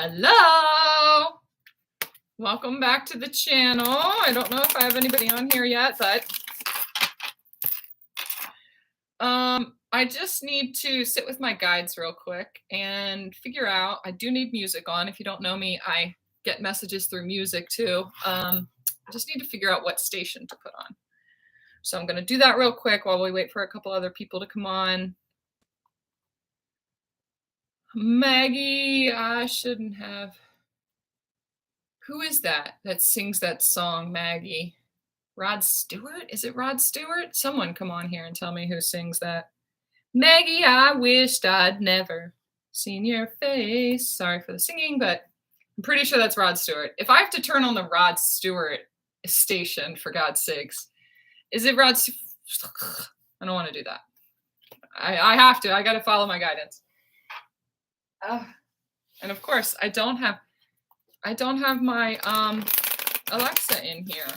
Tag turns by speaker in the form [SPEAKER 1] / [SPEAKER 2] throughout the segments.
[SPEAKER 1] Hello. Welcome back to the channel. I don't know if I have anybody on here yet, but I just need to sit with my guides real quick and figure out, I do need music on. If you don't know me, I get messages through music too. I just need to figure out what station to put on. So I'm going to do that real quick while we wait for a couple other people to come on. Maggie, I shouldn't have. Who is that sings that song, Maggie? Rod Stewart? Is it Rod Stewart? Someone come on here and tell me who sings that. Maggie, I wished I'd never seen your face. Sorry for the singing, but I'm pretty sure that's Rod Stewart. If I have to turn on the Rod Stewart station, for God's sakes, is it Rod Stewart? I don't want to do that. I have to. I got to follow my guidance. And of course, I don't have my Alexa in here.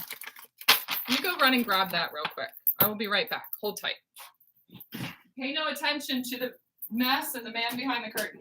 [SPEAKER 1] Let me go run and grab that real quick. I will be right back. Hold tight. Pay no attention to the mess and the man behind the curtain.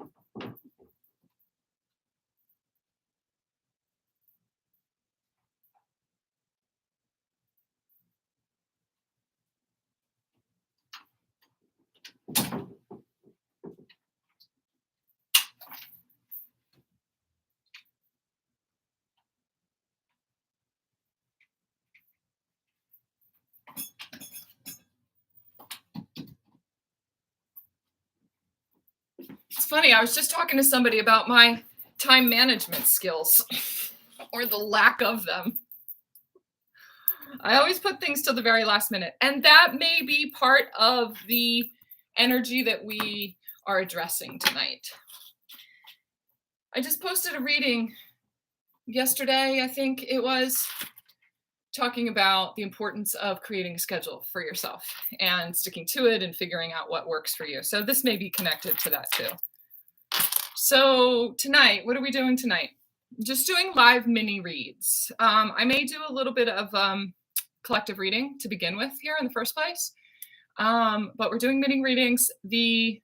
[SPEAKER 1] It's funny, I was just talking to somebody about my time management skills, or the lack of them. I always put things till the very last minute, and that may be part of the energy that we are addressing tonight. I just posted a reading yesterday, I think it was, talking about the importance of creating a schedule for yourself and sticking to it and figuring out what works for you. So this may be connected to that too. So tonight, what are we doing tonight? Just doing live mini reads. I may do a little bit of collective reading to begin with here in the first place. But we're doing mini readings. The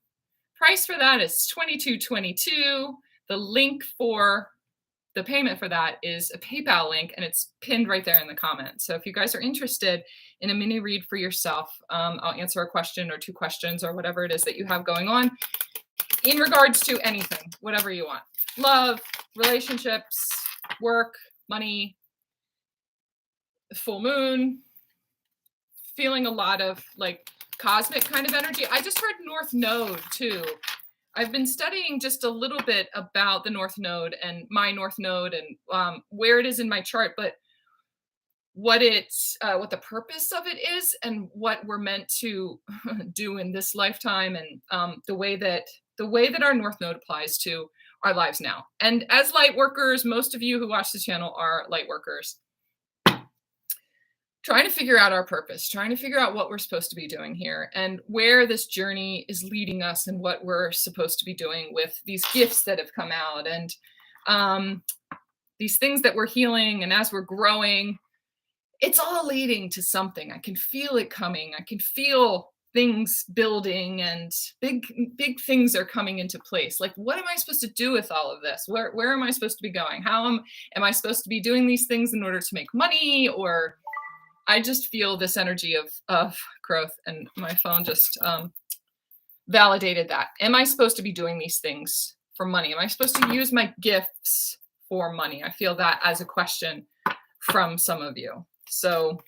[SPEAKER 1] price for that is $22.22. The link for the payment for that is a PayPal link, and it's pinned right there in the comments. So if you guys are interested in a mini read for yourself, I'll answer a question or two questions or whatever it is that you have going on in regards to anything, whatever you want. Love, relationships, work, money, full moon, feeling a lot of like cosmic kind of energy. I just heard North Node too. I've been studying just a little bit about the North Node and my North Node and where it is in my chart, but what the purpose of it is and what we're meant to do in this lifetime, and the way that our North Node applies to our lives now. And as light workers, most of you who watch the channel are light workers. Trying to figure out our purpose, trying to figure out what we're supposed to be doing here and where this journey is leading us and what we're supposed to be doing with these gifts that have come out and these things that we're healing. And as we're growing, it's all leading to something. I can feel it coming. I can feel things building and big things are coming into place. Like, what am I supposed to do with all of this? Where am I supposed to be going? How am I supposed to be doing these things in order to make money? Or I just feel this energy of growth, and my phone just validated that. Am I supposed to be doing these things for money? Am I supposed to use my gifts for money? I feel that as a question from some of you. So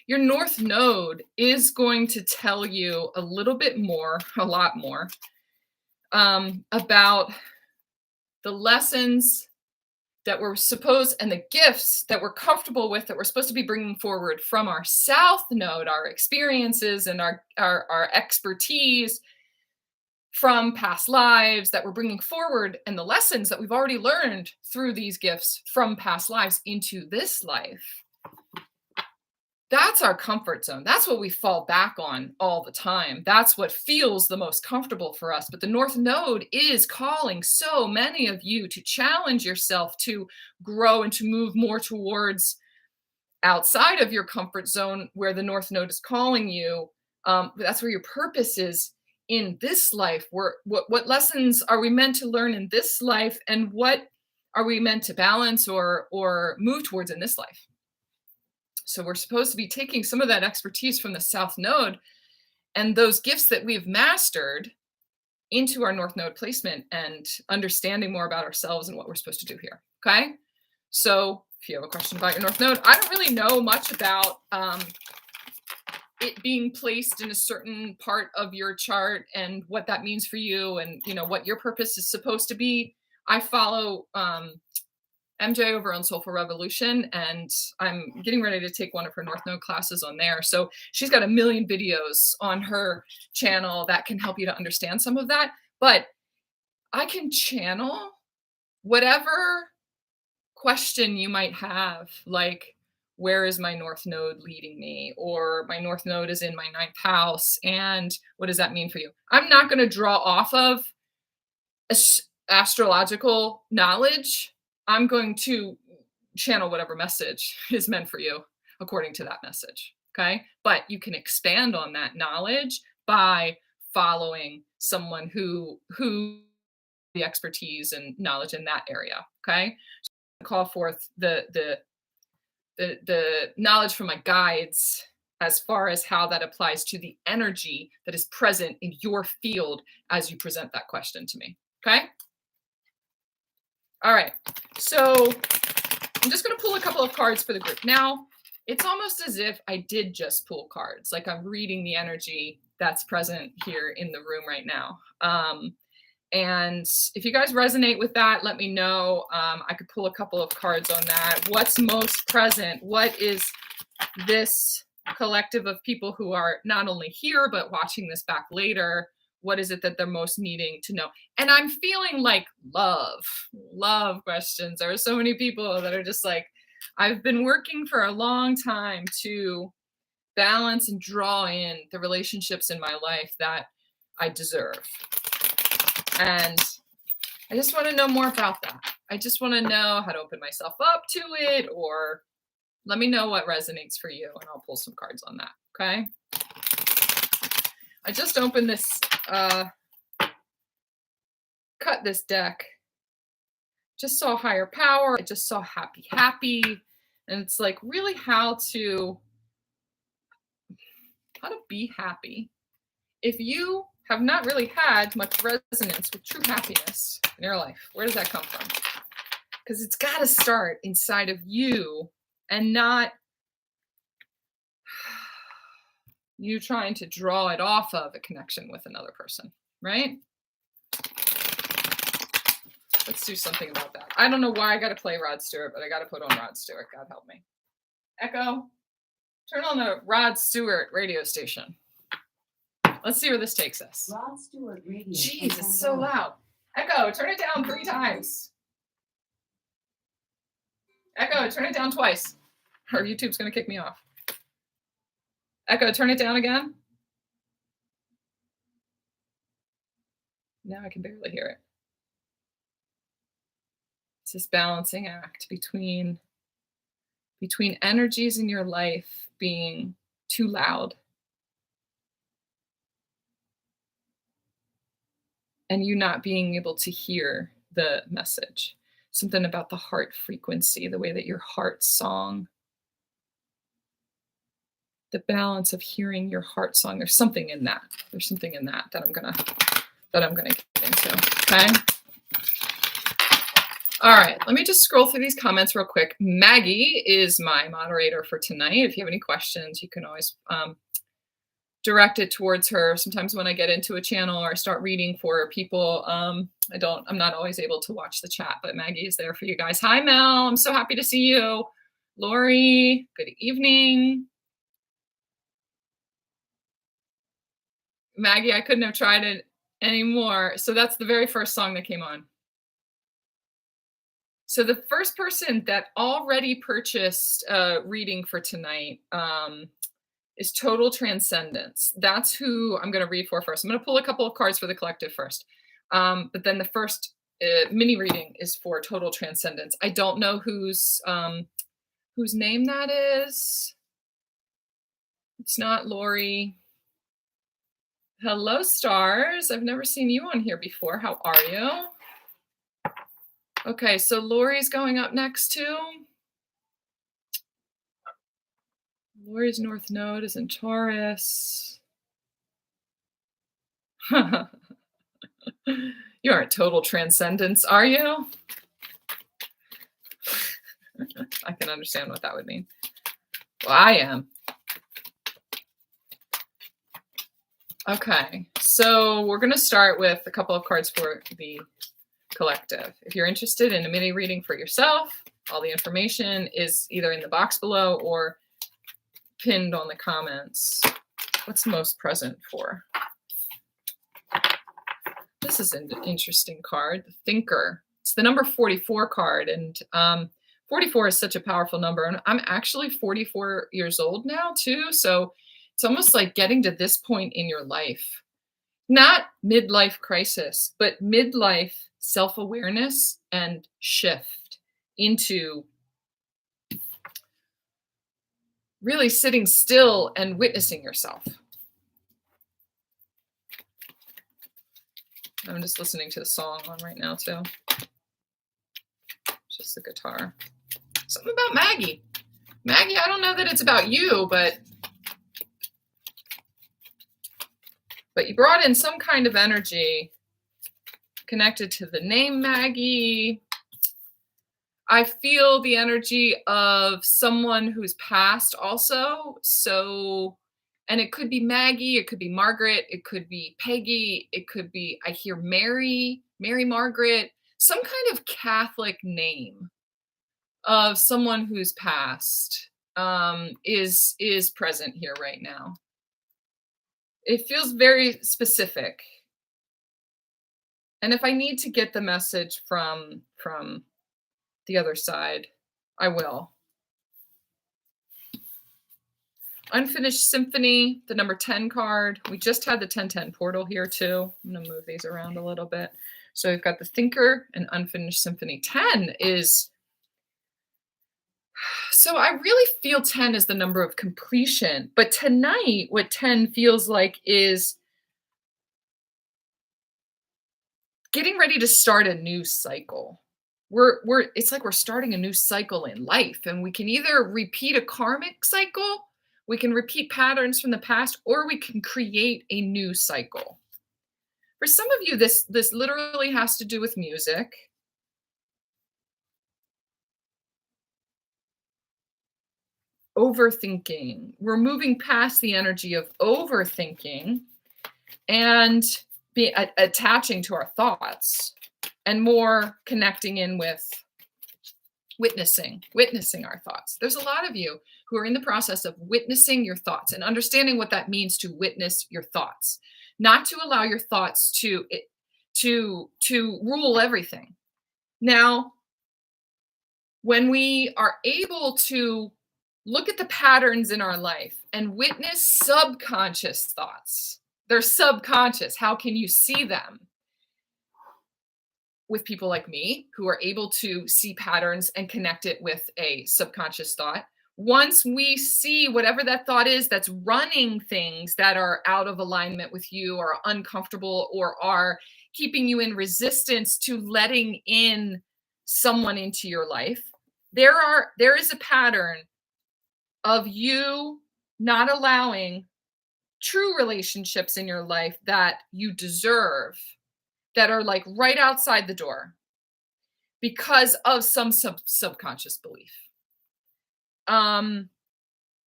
[SPEAKER 1] your North Node is going to tell you a little bit more, a lot more, about the lessons that we're supposed, and the gifts that we're comfortable with, that we're supposed to be bringing forward from our South Node, our experiences and our expertise from past lives that we're bringing forward, and the lessons that we've already learned through these gifts from past lives into this life. That's our comfort zone. That's what we fall back on all the time. That's what feels the most comfortable for us. But the North Node is calling so many of you to challenge yourself, to grow and to move more towards outside of your comfort zone, where the North Node is calling you. That's where your purpose is in this life? What lessons are we meant to learn in this life, and what are we meant to balance or move towards in this life? So we're supposed to be taking some of that expertise from the South Node and those gifts that we've mastered into our North Node placement and understanding more about ourselves and what we're supposed to do here. Okay. So if you have a question about your North Node, I don't really know much about it being placed in a certain part of your chart and what that means for you, and what your purpose is supposed to be. I follow MJ over on Soulful Revolution, and I'm getting ready to take one of her North Node classes on there. So she's got a million videos on her channel that can help you to understand some of that. But I can channel whatever question you might have, like, where is my North Node leading me? Or my North Node is in my 9th house, and what does that mean for you? I'm not going to draw off of astrological knowledge. I'm going to channel whatever message is meant for you according to that message. Okay. But you can expand on that knowledge by following someone who the expertise and knowledge in that area. Okay. So call forth the knowledge from my guides as far as how that applies to the energy that is present in your field as you present that question to me. Okay. All right. So I'm just going to pull a couple of cards for the group. Now, it's almost as if I did just pull cards, like I'm reading the energy that's present here in the room right now. And if you guys resonate with that, let me know. I could pull a couple of cards on that. What's most present? What is this collective of people who are not only here, but watching this back later? What is it that they're most needing to know? And I'm feeling like love questions. There are so many people that are just like, I've been working for a long time to balance and draw in the relationships in my life that I deserve. And I just want to know more about that. I just want to know how to open myself up to it, or let me know what resonates for you, and I'll pull some cards on that. Okay. I just opened this, cut this deck. Just saw higher power. I just saw happy. And it's like really how to be happy. If you have not really had much resonance with true happiness in your life, where does that come from? Because it's got to start inside of you and not you trying to draw it off of a connection with another person, right? Let's do something about that. I don't know why I got to play Rod Stewart, but I got to put on Rod Stewart. God help me. Echo, turn on the Rod Stewart radio station. Let's see where this takes us.
[SPEAKER 2] Rod Stewart radio.
[SPEAKER 1] Jeez, it's so loud. Echo, turn it down 3 times. Echo, turn it down twice. Or YouTube's going to kick me off. Echo, turn it down again. Now I can barely hear it. It's this balancing act between energies in your life being too loud and you not being able to hear the message. Something about the heart frequency, the way that your heart song, the balance of hearing your heart song. There's something in that. There's something in that I'm gonna get into. Okay. All right, let me just scroll through these comments real quick. Maggie is my moderator for tonight. If you have any questions, you can always direct it towards her. Sometimes when I get into a channel or I start reading for people, I'm not always able to watch the chat, but Maggie is there for you guys. Hi, Mel. I'm so happy to see you. Lori, good evening. Maggie, I couldn't have tried it anymore. So that's the very first song that came on. So the first person that already purchased a reading for tonight is Total Transcendence. That's who I'm going to read for first. I'm going to pull a couple of cards for the collective first. But then the first mini reading is for Total Transcendence. I don't know whose name that is. It's not Lori. Hello, stars. I've never seen you on here before. How are you? Okay, so Lori's going up next too. Lori's North Node is in Taurus. You aren't total transcendence, are you? I can understand what that would mean. Well, I am. Okay, so we're going to start with a couple of cards for the collective. If you're interested in a mini reading for yourself, all the information is either in the box below or pinned on the comments. What's most present for? This is an interesting card, the Thinker. It's the number 44 card, and 44 is such a powerful number. And I'm actually 44 years old now too, so it's almost like getting to this point in your life. Not midlife crisis, but midlife self-awareness and shift into really sitting still and witnessing yourself. I'm just listening to the song on right now too. It's just the guitar. Something about Maggie. Maggie, I don't know that it's about you, but you brought in some kind of energy connected to the name Maggie. I feel the energy of someone who's passed also. So, and it could be Maggie, it could be Margaret, it could be Peggy, it could be, I hear Mary Margaret, some kind of Catholic name of someone who's passed is present here right now. It feels very specific. And if I need to get the message from the other side, I will. Unfinished Symphony, the number 10 card. We just had the 1010 portal here too. I'm going to move these around a little bit. So we've got the Thinker and Unfinished Symphony. 10 is, so I really feel 10 is the number of completion. But tonight, what 10 feels like is getting ready to start a new cycle. It's like we're starting a new cycle in life, and we can either repeat a karmic cycle, we can repeat patterns from the past, or we can create a new cycle. For some of you, this literally has to do with music. Overthinking. We're moving past the energy of overthinking and attaching to our thoughts, and more connecting in with witnessing our thoughts. There's a lot of you who are in the process of witnessing your thoughts and understanding what that means to witness your thoughts, not to allow your thoughts to rule everything. Now, when we are able to look at the patterns in our life and witness subconscious thoughts, they're subconscious. How can you see them? With people like me who are able to see patterns and connect it with a subconscious thought. Once we see whatever that thought is that's running things that are out of alignment with you or uncomfortable or are keeping you in resistance to letting in someone into your life, there is a pattern of you not allowing true relationships in your life that you deserve, that are like right outside the door because of some subconscious belief.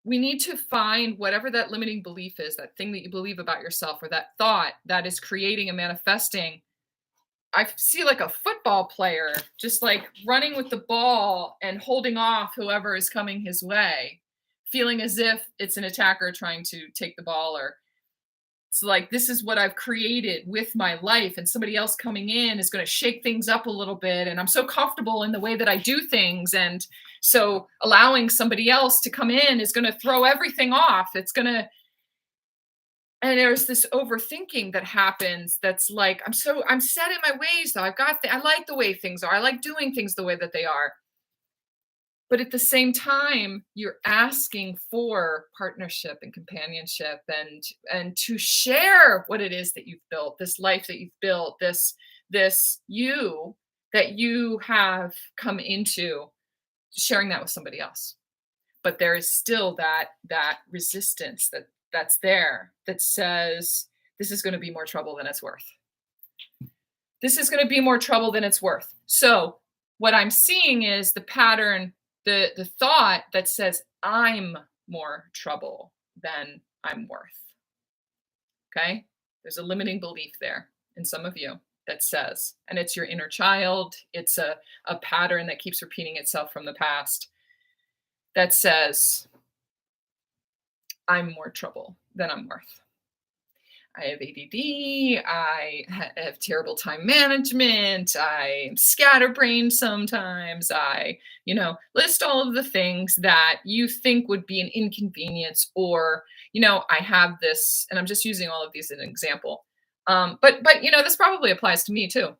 [SPEAKER 1] We need to find whatever that limiting belief is, that thing that you believe about yourself, or that thought that is creating and manifesting. I see like a football player just like running with the ball and holding off whoever is coming his way, feeling as if it's an attacker trying to take the ball, or it's like, this is what I've created with my life, and somebody else coming in is going to shake things up a little bit. And I'm so comfortable in the way that I do things. And so allowing somebody else to come in is going to throw everything off. It's going to, and there's this overthinking that happens. That's like, I'm set in my ways though. I like the way things are. I like doing things the way that they are. But at the same time, you're asking for partnership and companionship and to share what it is that you've built, this life that you've built, this you that you have come into, sharing that with somebody else. But there is still that resistance that's there that says this is going to be more trouble than it's worth. This is going to be more trouble than it's worth. So what I'm seeing is the pattern, the thought that says I'm more trouble than I'm worth. Okay? There's a limiting belief there in some of you that says, and it's your inner child, it's a pattern that keeps repeating itself from the past that says, I'm more trouble than I'm worth. I have ADD, I have terrible time management, I'm scatterbrained sometimes, I, list all of the things that you think would be an inconvenience, or, I have this, and I'm just using all of these as an example. But this probably applies to me too.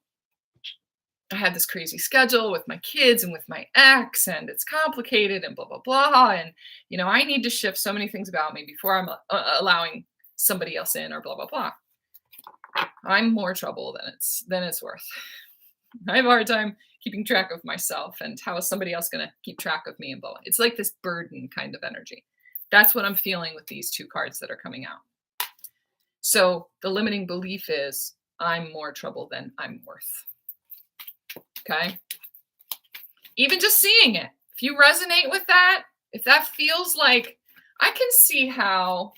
[SPEAKER 1] I had this crazy schedule with my kids and with my ex, and it's complicated and blah, blah, blah. And, I need to shift so many things about me before I'm allowing somebody else in, or blah, blah, blah. I'm more trouble than it's worth. I have a hard time keeping track of myself, and how is somebody else going to keep track of me, and blah, blah. It's like this burden kind of energy. That's what I'm feeling with these two cards that are coming out. So the limiting belief is I'm more trouble than I'm worth. Okay. Even just seeing it, if you resonate with that, if that feels like, I can see how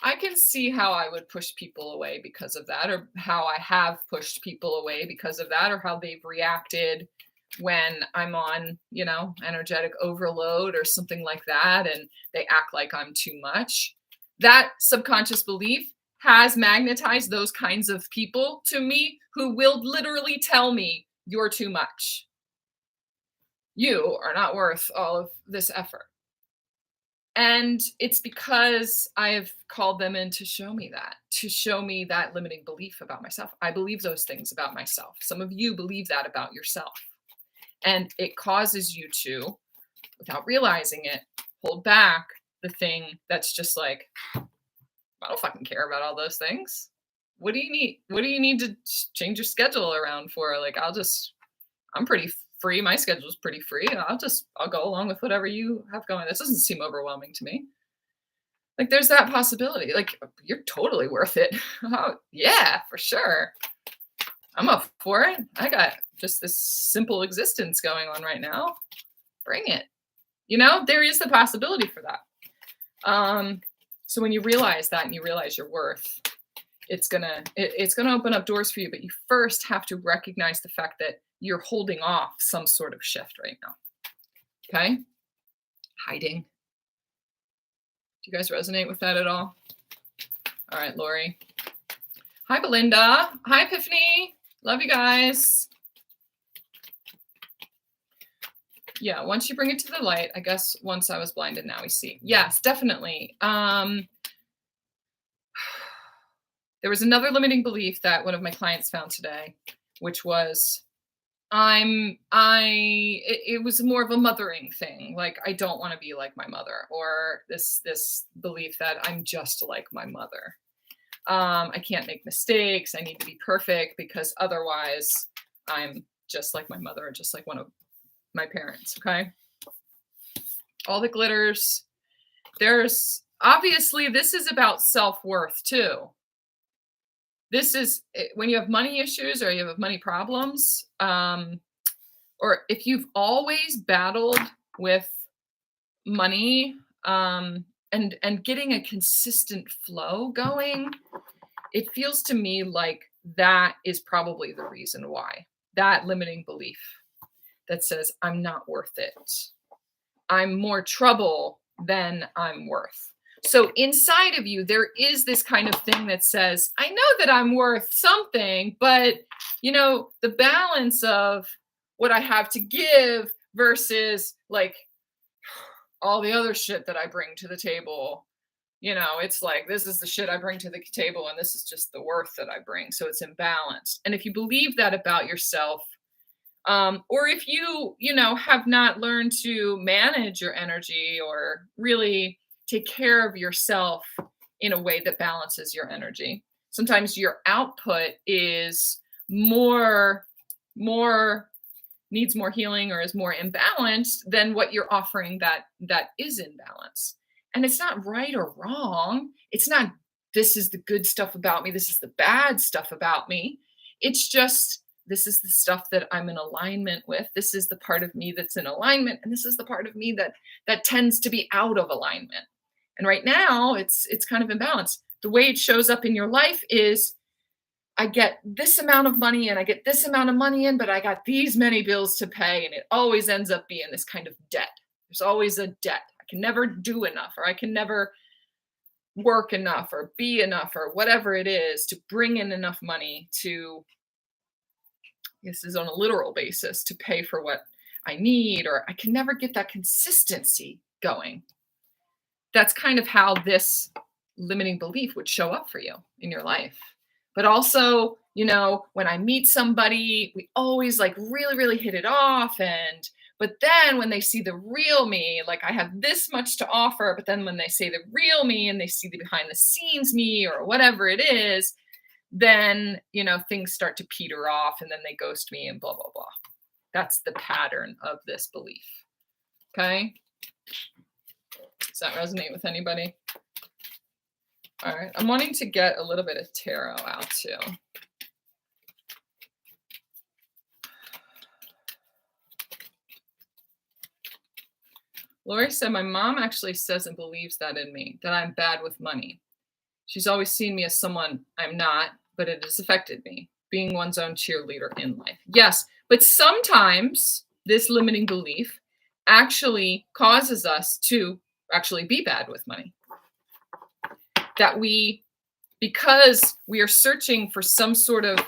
[SPEAKER 1] I would push people away because of that, or how I have pushed people away because of that, or how they've reacted when I'm on, energetic overload or something like that, and they act like I'm too much. That subconscious belief has magnetized those kinds of people to me, who will literally tell me, you're too much. You are not worth all of this effort. And it's because I have called them in to show me that limiting belief about myself. I believe those things about myself. Some of you believe that about yourself. And it causes you to, without realizing it, hold back the thing that's just like, I don't fucking care about all those things. What do you need? What do you need to change your schedule around for? Like, I'm pretty free. My schedule's pretty free. I'll go along with whatever you have going. This doesn't seem overwhelming to me. Like, there's that possibility. Like, you're totally worth it. Oh, yeah, for sure. I'm up for it. I got just this simple existence going on right now. Bring it. There is the possibility for that. So when you realize that, and you realize your worth, it's gonna open up doors for you. But you first have to recognize the fact that you're holding off some sort of shift right now. Okay? Hiding. Do you guys resonate with that at all? All right, Lori. Hi, Belinda. Hi, Epiphany. Love you guys. Yeah, once you bring it to the light, I guess once I was blinded, now we see. Yes, definitely. There was another limiting belief that one of my clients found today, which was it was more of a mothering thing. Like, I don't want to be like my mother, or this belief that I'm just like my mother. I can't make mistakes. I need to be perfect, because otherwise I'm just like my mother, or just like one of my parents. Okay. All the glitters. There's obviously, this is about self-worth too. This is when you have money issues, or you have money problems, or if you've always battled with money, and getting a consistent flow going, it feels to me like that is probably the reason why. That limiting belief that says, I'm not worth it. I'm more trouble than I'm worth. So inside of you, there is this kind of thing that says, I know that I'm worth something, but, the balance of what I have to give versus like all the other shit that I bring to the table, it's like, this is the shit I bring to the table, and this is just the worth that I bring. So it's imbalanced. And if you believe that about yourself, Or if you know, have not learned to manage your energy or really take care of yourself in a way that balances your energy. Sometimes your output is more more needs more healing or is more imbalanced than what you're offering that is in balance. And it's not right or wrong. It's not this is the good stuff about me, this is the bad stuff about me. It's just this is the stuff that I'm in alignment with. This is the part of me that's in alignment, and this is the part of me that tends to be out of alignment. And right now, it's kind of imbalanced. The way it shows up in your life is I get this amount of money and I get this amount of money in, but I got these many bills to pay. And it always ends up being this kind of debt. There's always a debt. I can never do enough, or I can never work enough, or be enough, or whatever it is to bring in enough money to, this is on a literal basis, to pay for what I need, or I can never get that consistency going. That's kind of how this limiting belief would show up for you in your life. But also, you know, when I meet somebody, we always like really, really hit it off. But then when they see the real me, like I have this much to offer, but then when they say the real me and they see the behind the scenes me or whatever it is, then, you know, things start to peter off and then they ghost me and blah, blah, blah. That's the pattern of this belief. Okay. Does that resonate with anybody? All right. I'm wanting to get a little bit of tarot out too. Lori said, my mom actually says and believes that in me, that I'm bad with money. She's always seen me as someone I'm not, but it has affected me, being one's own cheerleader in life. Yes, but sometimes this limiting belief actually causes us to actually be bad with money. That we, because we are searching for some sort of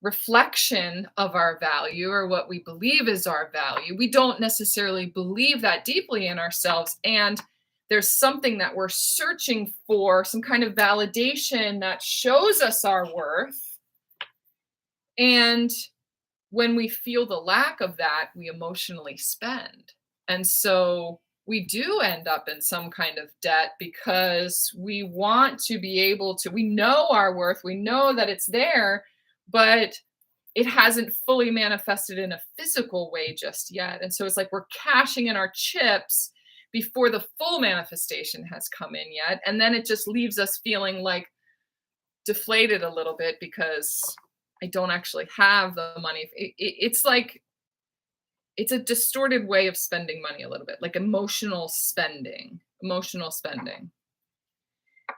[SPEAKER 1] reflection of our value or what we believe is our value, we don't necessarily believe that deeply in ourselves. And there's something that we're searching for, some kind of validation that shows us our worth. And when we feel the lack of that, we emotionally spend. And so we do end up in some kind of debt because we want to be able to, we know our worth, we know that it's there, but it hasn't fully manifested in a physical way just yet. And so it's like we're cashing in our chips before the full manifestation has come in yet. And then it just leaves us feeling like deflated a little bit because I don't actually have the money. It's like, it's a distorted way of spending money a little bit, like emotional spending.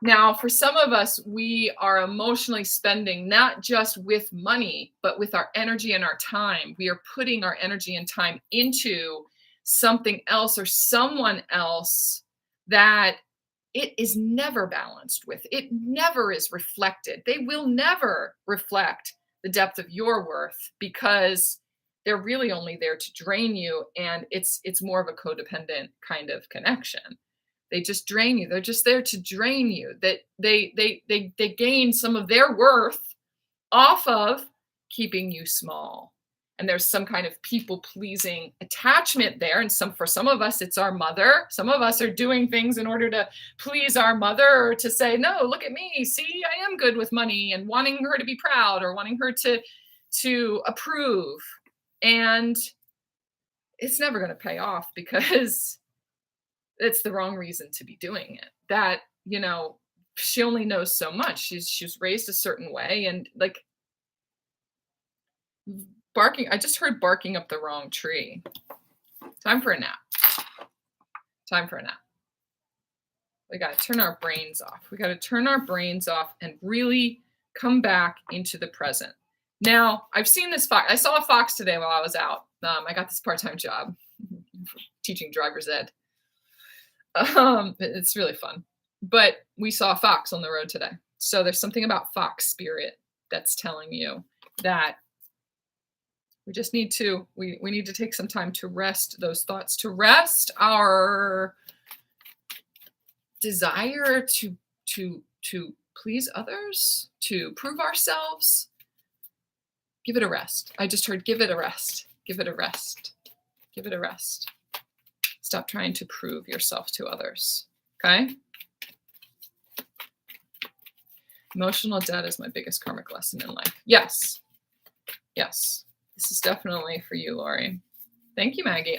[SPEAKER 1] Now, for some of us, we are emotionally spending not just with money, but with our energy and our time. We are putting our energy and time into something else or someone else that it is never balanced with. It never is reflected. They will never reflect the depth of your worth because they're really only there to drain you, and it's more of a codependent kind of connection. They just drain you. They're just there to drain you. That they gain some of their worth off of keeping you small. And there's some kind of people pleasing attachment there. And for some of us, it's our mother. Some of us are doing things in order to please our mother or to say, no, look at me. See, I am good with money, and wanting her to be proud or wanting her to approve. And it's never going to pay off because it's the wrong reason to be doing it. That, you know, she only knows so much. She's raised a certain way, and like barking. I just heard barking up the wrong tree. Time for a nap. We got to turn our brains off. We got to turn our brains off and really come back into the present. Now, I've seen this fox. I saw a fox today while I was out. I got this part-time job teaching driver's ed. It's really fun. But we saw a fox on the road today. So there's something about fox spirit that's telling you that we just need to, we need to take some time to rest those thoughts, to rest our desire to please others, to prove ourselves. Give it a rest. I just heard, give it a rest. Give it a rest. Give it a rest. Stop trying to prove yourself to others. Okay? Emotional debt is my biggest karmic lesson in life. Yes. Yes. This is definitely for you, Lori. Thank you, Maggie.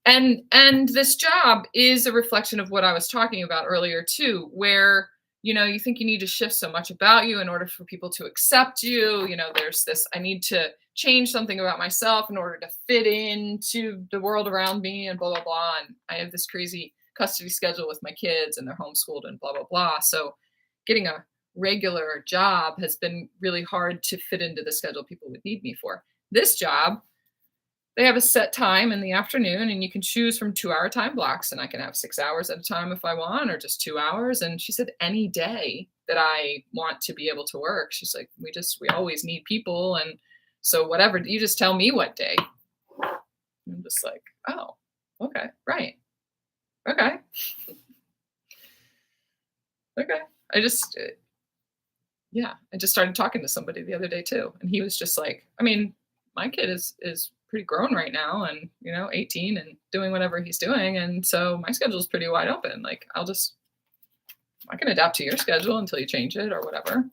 [SPEAKER 1] And this job is a reflection of what I was talking about earlier too, where, you think you need to shift so much about you in order for people to accept you. There's this, I need to change something about myself in order to fit into the world around me and blah, blah, blah. And I have this crazy custody schedule with my kids and they're homeschooled and blah, blah, blah. So getting a regular job has been really hard to fit into the schedule people would need me for. This job, they have a set time in the afternoon and you can choose from 2-hour time blocks, and I can have 6 hours at a time if I want, or just 2 hours. And she said, any day that I want to be able to work, she's like, we always need people. And so whatever, you just tell me what day. I'm just like, oh, okay, right. Okay. Okay. I just started talking to somebody the other day too. And he was just like, my kid is pretty grown right now and, 18 and doing whatever he's doing. And so my schedule is pretty wide open. Like, I can adapt to your schedule until you change it or whatever.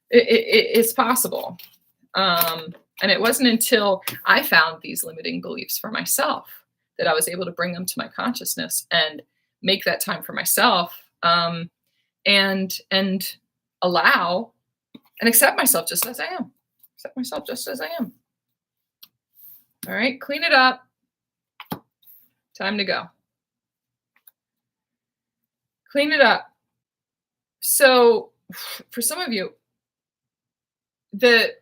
[SPEAKER 1] It's possible. And it wasn't until I found these limiting beliefs for myself that I was able to bring them to my consciousness and make that time for myself, and allow and accept myself just as I am. Accept myself just as I am. All right, clean it up. Time to go. Clean it up. So for some of you, the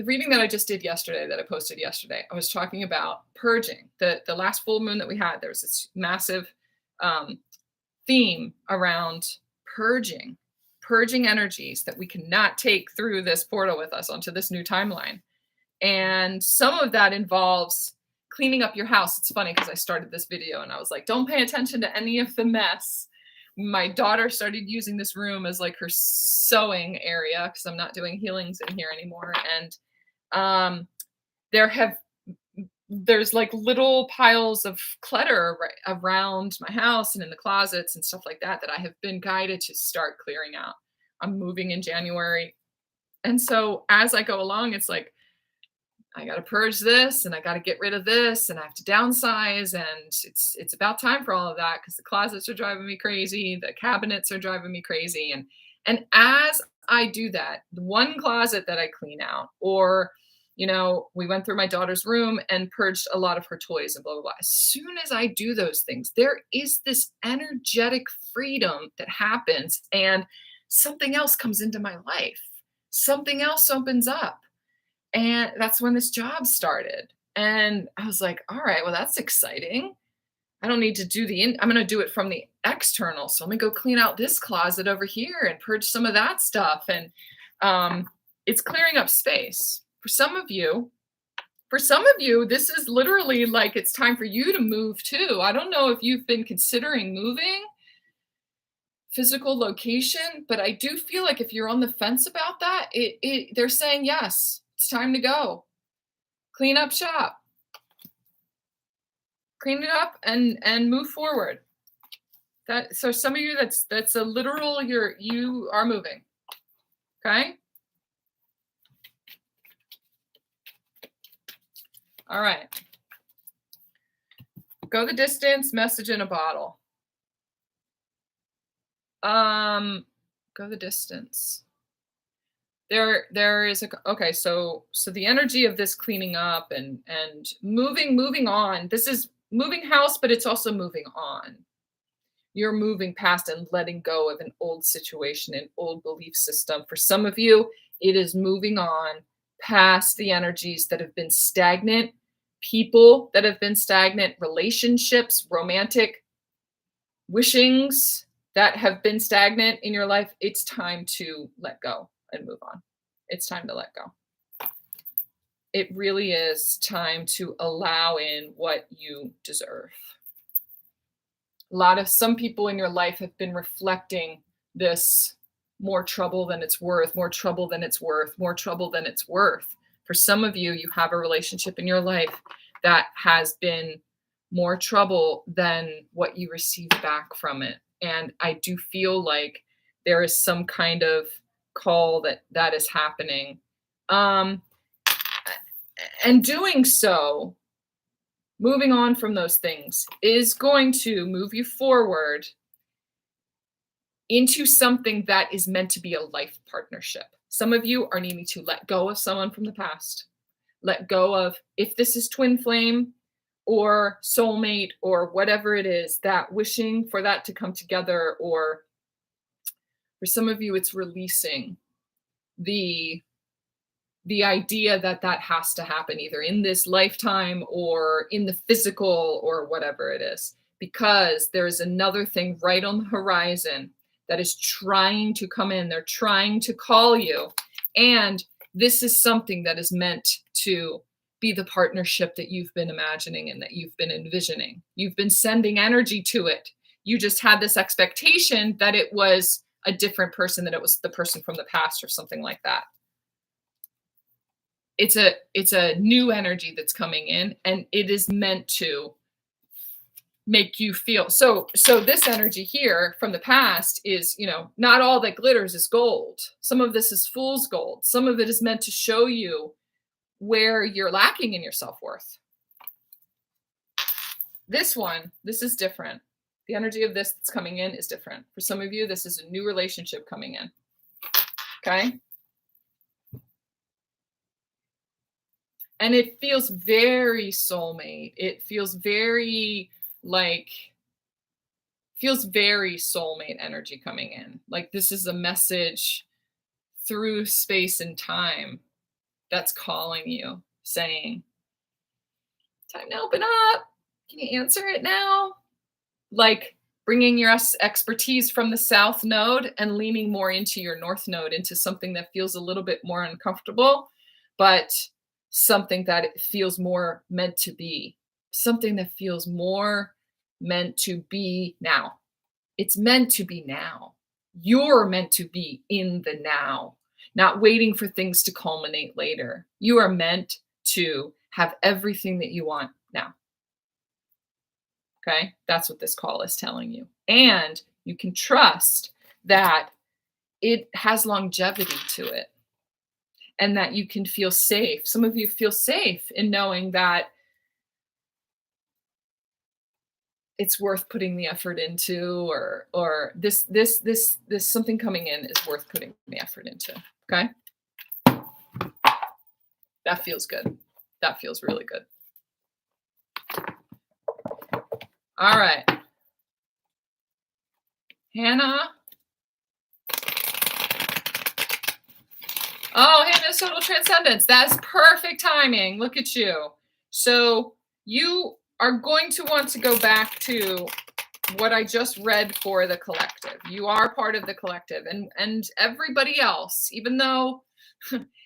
[SPEAKER 1] reading that I just did yesterday, that I posted yesterday, I was talking about purging. The last full moon that we had, there was this massive theme around purging energies that we cannot take through this portal with us onto this new timeline. And some of that involves cleaning up your house. It's funny because I started this video and I was like, don't pay attention to any of the mess. My daughter started using this room as like her sewing area because I'm not doing healings in here anymore. And there's like little piles of clutter around my house and in the closets and stuff like that I have been guided to start clearing out. I'm moving in January. And so as I go along, it's like, I got to purge this and I got to get rid of this and I have to downsize. And it's about time for all of that because the closets are driving me crazy. The cabinets are driving me crazy. And as I do that, the one closet that I clean out, or we went through my daughter's room and purged a lot of her toys and blah, blah, blah. As soon as I do those things, there is this energetic freedom that happens and something else comes into my life. Something else opens up. And that's when this job started. And I was like, all right, well, that's exciting. I don't need to do I'm going to do it from the external. So let me go clean out this closet over here and purge some of that stuff. And it's clearing up space. For some of you, this is literally like it's time for you to move too. I don't know if you've been considering moving physical location, but I do feel like if you're on the fence about that, they're saying, yes, it's time to go. Clean up shop. Clean it up and move forward. So some of you, that's a literal, you are moving. Okay? All right. Go the distance, message in a bottle. Go the distance. There is so the energy of this cleaning up and moving on. This is moving house, but it's also moving on. You're moving past and letting go of an old situation, an old belief system. For some of you, it is moving on past the energies that have been stagnant, people that have been stagnant, relationships, romantic wishings that have been stagnant in your life. It's time to let go and move on. It's time to let go. It really is time to allow in what you deserve. Some people in your life have been reflecting this more trouble than it's worth, more trouble than it's worth, more trouble than it's worth. For some of you, you have a relationship in your life that has been more trouble than what you receive back from it. And I do feel like there is some kind of call that is happening. And doing so, moving on from those things, is going to move you forward into something that is meant to be a life partnership. Some of you are needing to let go of someone from the past. Let go of, if this is twin flame or soulmate or whatever it is, that wishing for that to come together, or for some of you, it's releasing the idea that that has to happen either in this lifetime or in the physical or whatever it is, because there is another thing right on the horizon that is trying to come in. They're trying to call you. And this is something that is meant to be the partnership that you've been imagining and that you've been envisioning. You've been sending energy to it. You just had this expectation that it was a different person, that it was the person from the past or something like that. It's a new energy that's coming in, and it is meant to make you feel so this energy here from the past is, not all that glitters is gold. Some of this is fool's gold. Some of it is meant to show you where you're lacking in your self-worth. This is different. The energy of this that's coming in is different. For some of you, this is a new relationship coming in. Okay? And it feels very soulmate. It feels very soulmate energy coming in. Like this is a message through space and time that's calling you, saying, time to open up. Can you answer it now? Like bringing your expertise from the south node and leaning more into your north node, into something that feels a little bit more uncomfortable, but something that it feels more meant to be. Something that feels more meant to be now. It's meant to be now. You're meant to be in the now, not waiting for things to culminate later. You are meant to have everything that you want now. Okay? That's what this call is telling you. And you can trust that it has longevity to it, and that you can feel safe. Some of you feel safe in knowing that it's worth putting the effort into, or this something coming in is worth putting the effort into. Okay? That feels good. That feels really good. All right. Hannah. Oh, Hannah's total transcendence. That's perfect timing. Look at you. So you are going to want to go back to what I just read for the collective. You are part of the collective, and everybody else, even though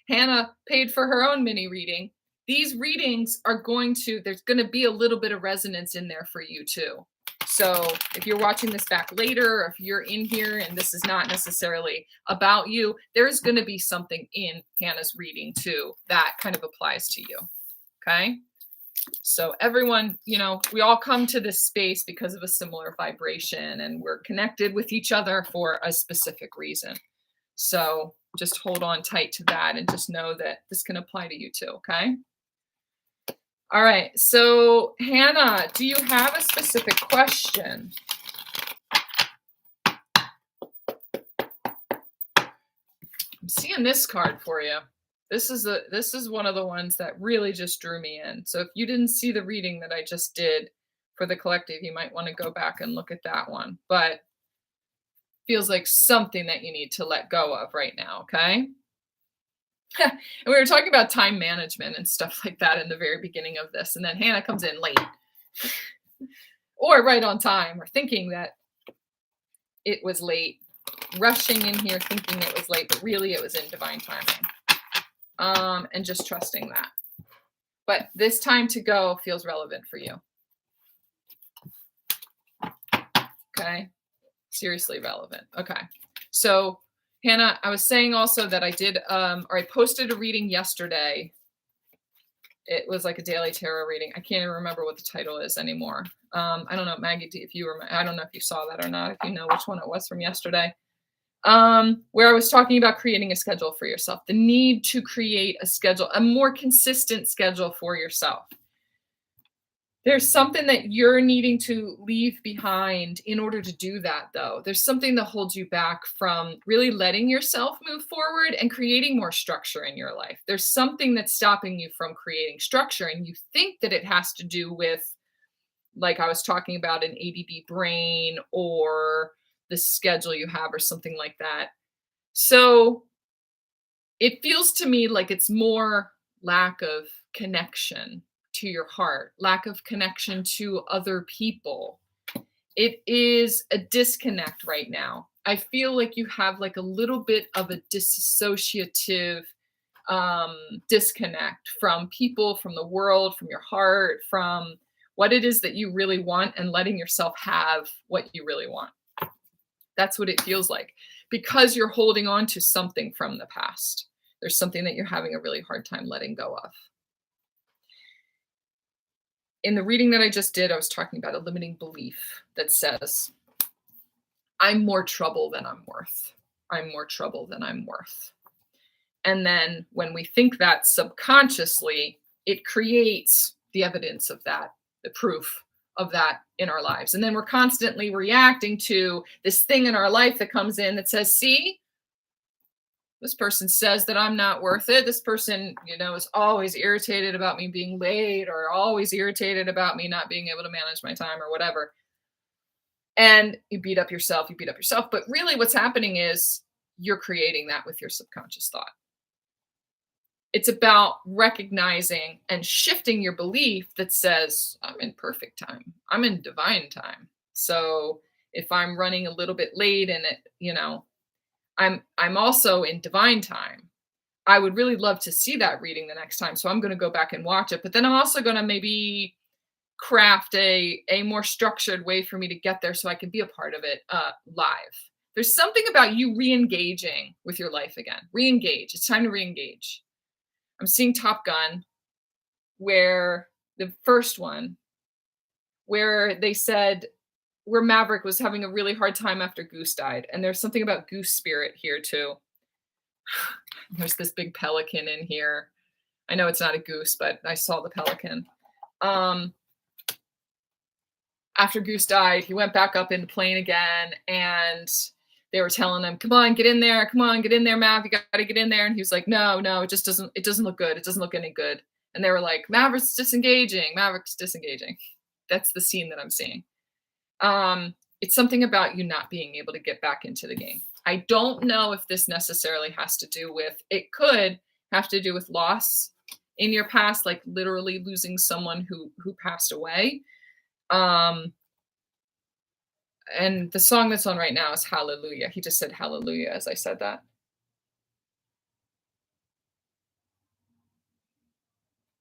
[SPEAKER 1] Hannah paid for her own mini reading, these readings are there's going to be a little bit of resonance in there for you too. So if you're watching this back later, or if you're in here and this is not necessarily about you, there's going to be something in Hannah's reading too that kind of applies to you. Okay? So everyone, we all come to this space because of a similar vibration, and we're connected with each other for a specific reason. So just hold on tight to that and just know that this can apply to you too. Okay? All right, so Hannah, do you have a specific question? I'm seeing this card for you. This is one of the ones that really just drew me in. So if you didn't see the reading that I just did for the collective, you might want to go back and look at that one. But feels like something that you need to let go of right now, okay? And we were talking about time management and stuff like that in the very beginning of this. And then Hannah comes in late or right on time, or thinking that it was late, rushing in here thinking it was late, but really it was in divine timing. And just trusting that. But this time to go feels relevant for you. Okay. Seriously relevant. Okay. So, Hannah, I was saying also that I did, or I posted a reading yesterday. It was like a daily tarot reading. I can't even remember what the title is anymore. I don't know, Maggie, if you remember, I don't know if you saw that or not, if you know which one it was from yesterday. Where I was talking about creating a schedule for yourself, the need to create a schedule, a more consistent schedule for yourself. There's something that you're needing to leave behind in order to do that, though. There's something that holds you back from really letting yourself move forward and creating more structure in your life. There's something that's stopping you from creating structure, and you think that it has to do with, like I was talking about, an ADD brain or the schedule you have or something like that. So it feels to me like it's more lack of connection to your heart, lack of connection to other people. It is a disconnect right now. I feel like you have like a little bit of a dissociative disconnect from people, from the world, from your heart, from what it is that you really want, and letting yourself have what you really want. That's what it feels like, because you're holding on to something from the past. There's something that you're having a really hard time letting go of. In the reading that I just did, I was talking about a limiting belief that says, I'm more trouble than I'm worth. I'm more trouble than I'm worth. And then when we think that subconsciously, it creates the evidence of that, the proof of that in our lives. And then we're constantly reacting to this thing in our life that comes in that says, see, this person says that I'm not worth it. This person, is always irritated about me being late, or always irritated about me not being able to manage my time, or whatever. And you beat up yourself. But really what's happening is you're creating that with your subconscious thought. It's about recognizing and shifting your belief that says, I'm in perfect time. I'm in divine time. So if I'm running a little bit late and I'm also in divine time. I would really love to see that reading the next time. So I'm going to go back and watch it. But then I'm also going to maybe craft a more structured way for me to get there so I can be a part of it live. There's something about you re-engaging with your life again. Re-engage. It's time to re-engage. I'm seeing Top Gun, where the first one, where they said, where Maverick was having a really hard time after Goose died. And there's something about Goose spirit here too. There's this big pelican in here. I know it's not a goose, but I saw the pelican. After Goose died, he went back up in the plane again, and they were telling him, come on, get in there. Come on, get in there, Mav. You got to get in there. And he was like, no, it doesn't look good. It doesn't look any good. And they were like, Maverick's disengaging. That's the scene that I'm seeing. It's something about you not being able to get back into the game. I don't know if this necessarily has to do with, it could have to do with loss in your past, like literally losing someone who passed away. And the song that's on right now is Hallelujah. He just said hallelujah as I said that.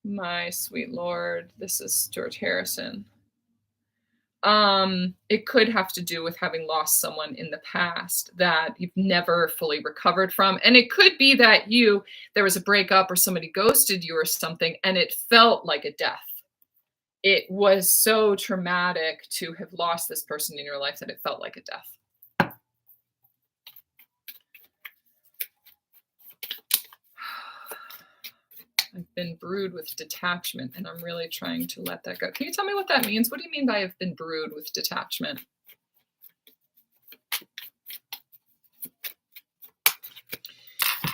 [SPEAKER 1] My sweet Lord. This is George Harrison. It could have to do with having lost someone in the past that you've never fully recovered from. And it could be that there was a breakup or somebody ghosted you or something, and it felt like a death. It was so traumatic to have lost this person in your life that it felt like a death. I've been brewed with detachment, and I'm really trying to let that go. Can you tell me what that means? What do you mean by I've been brewed with detachment?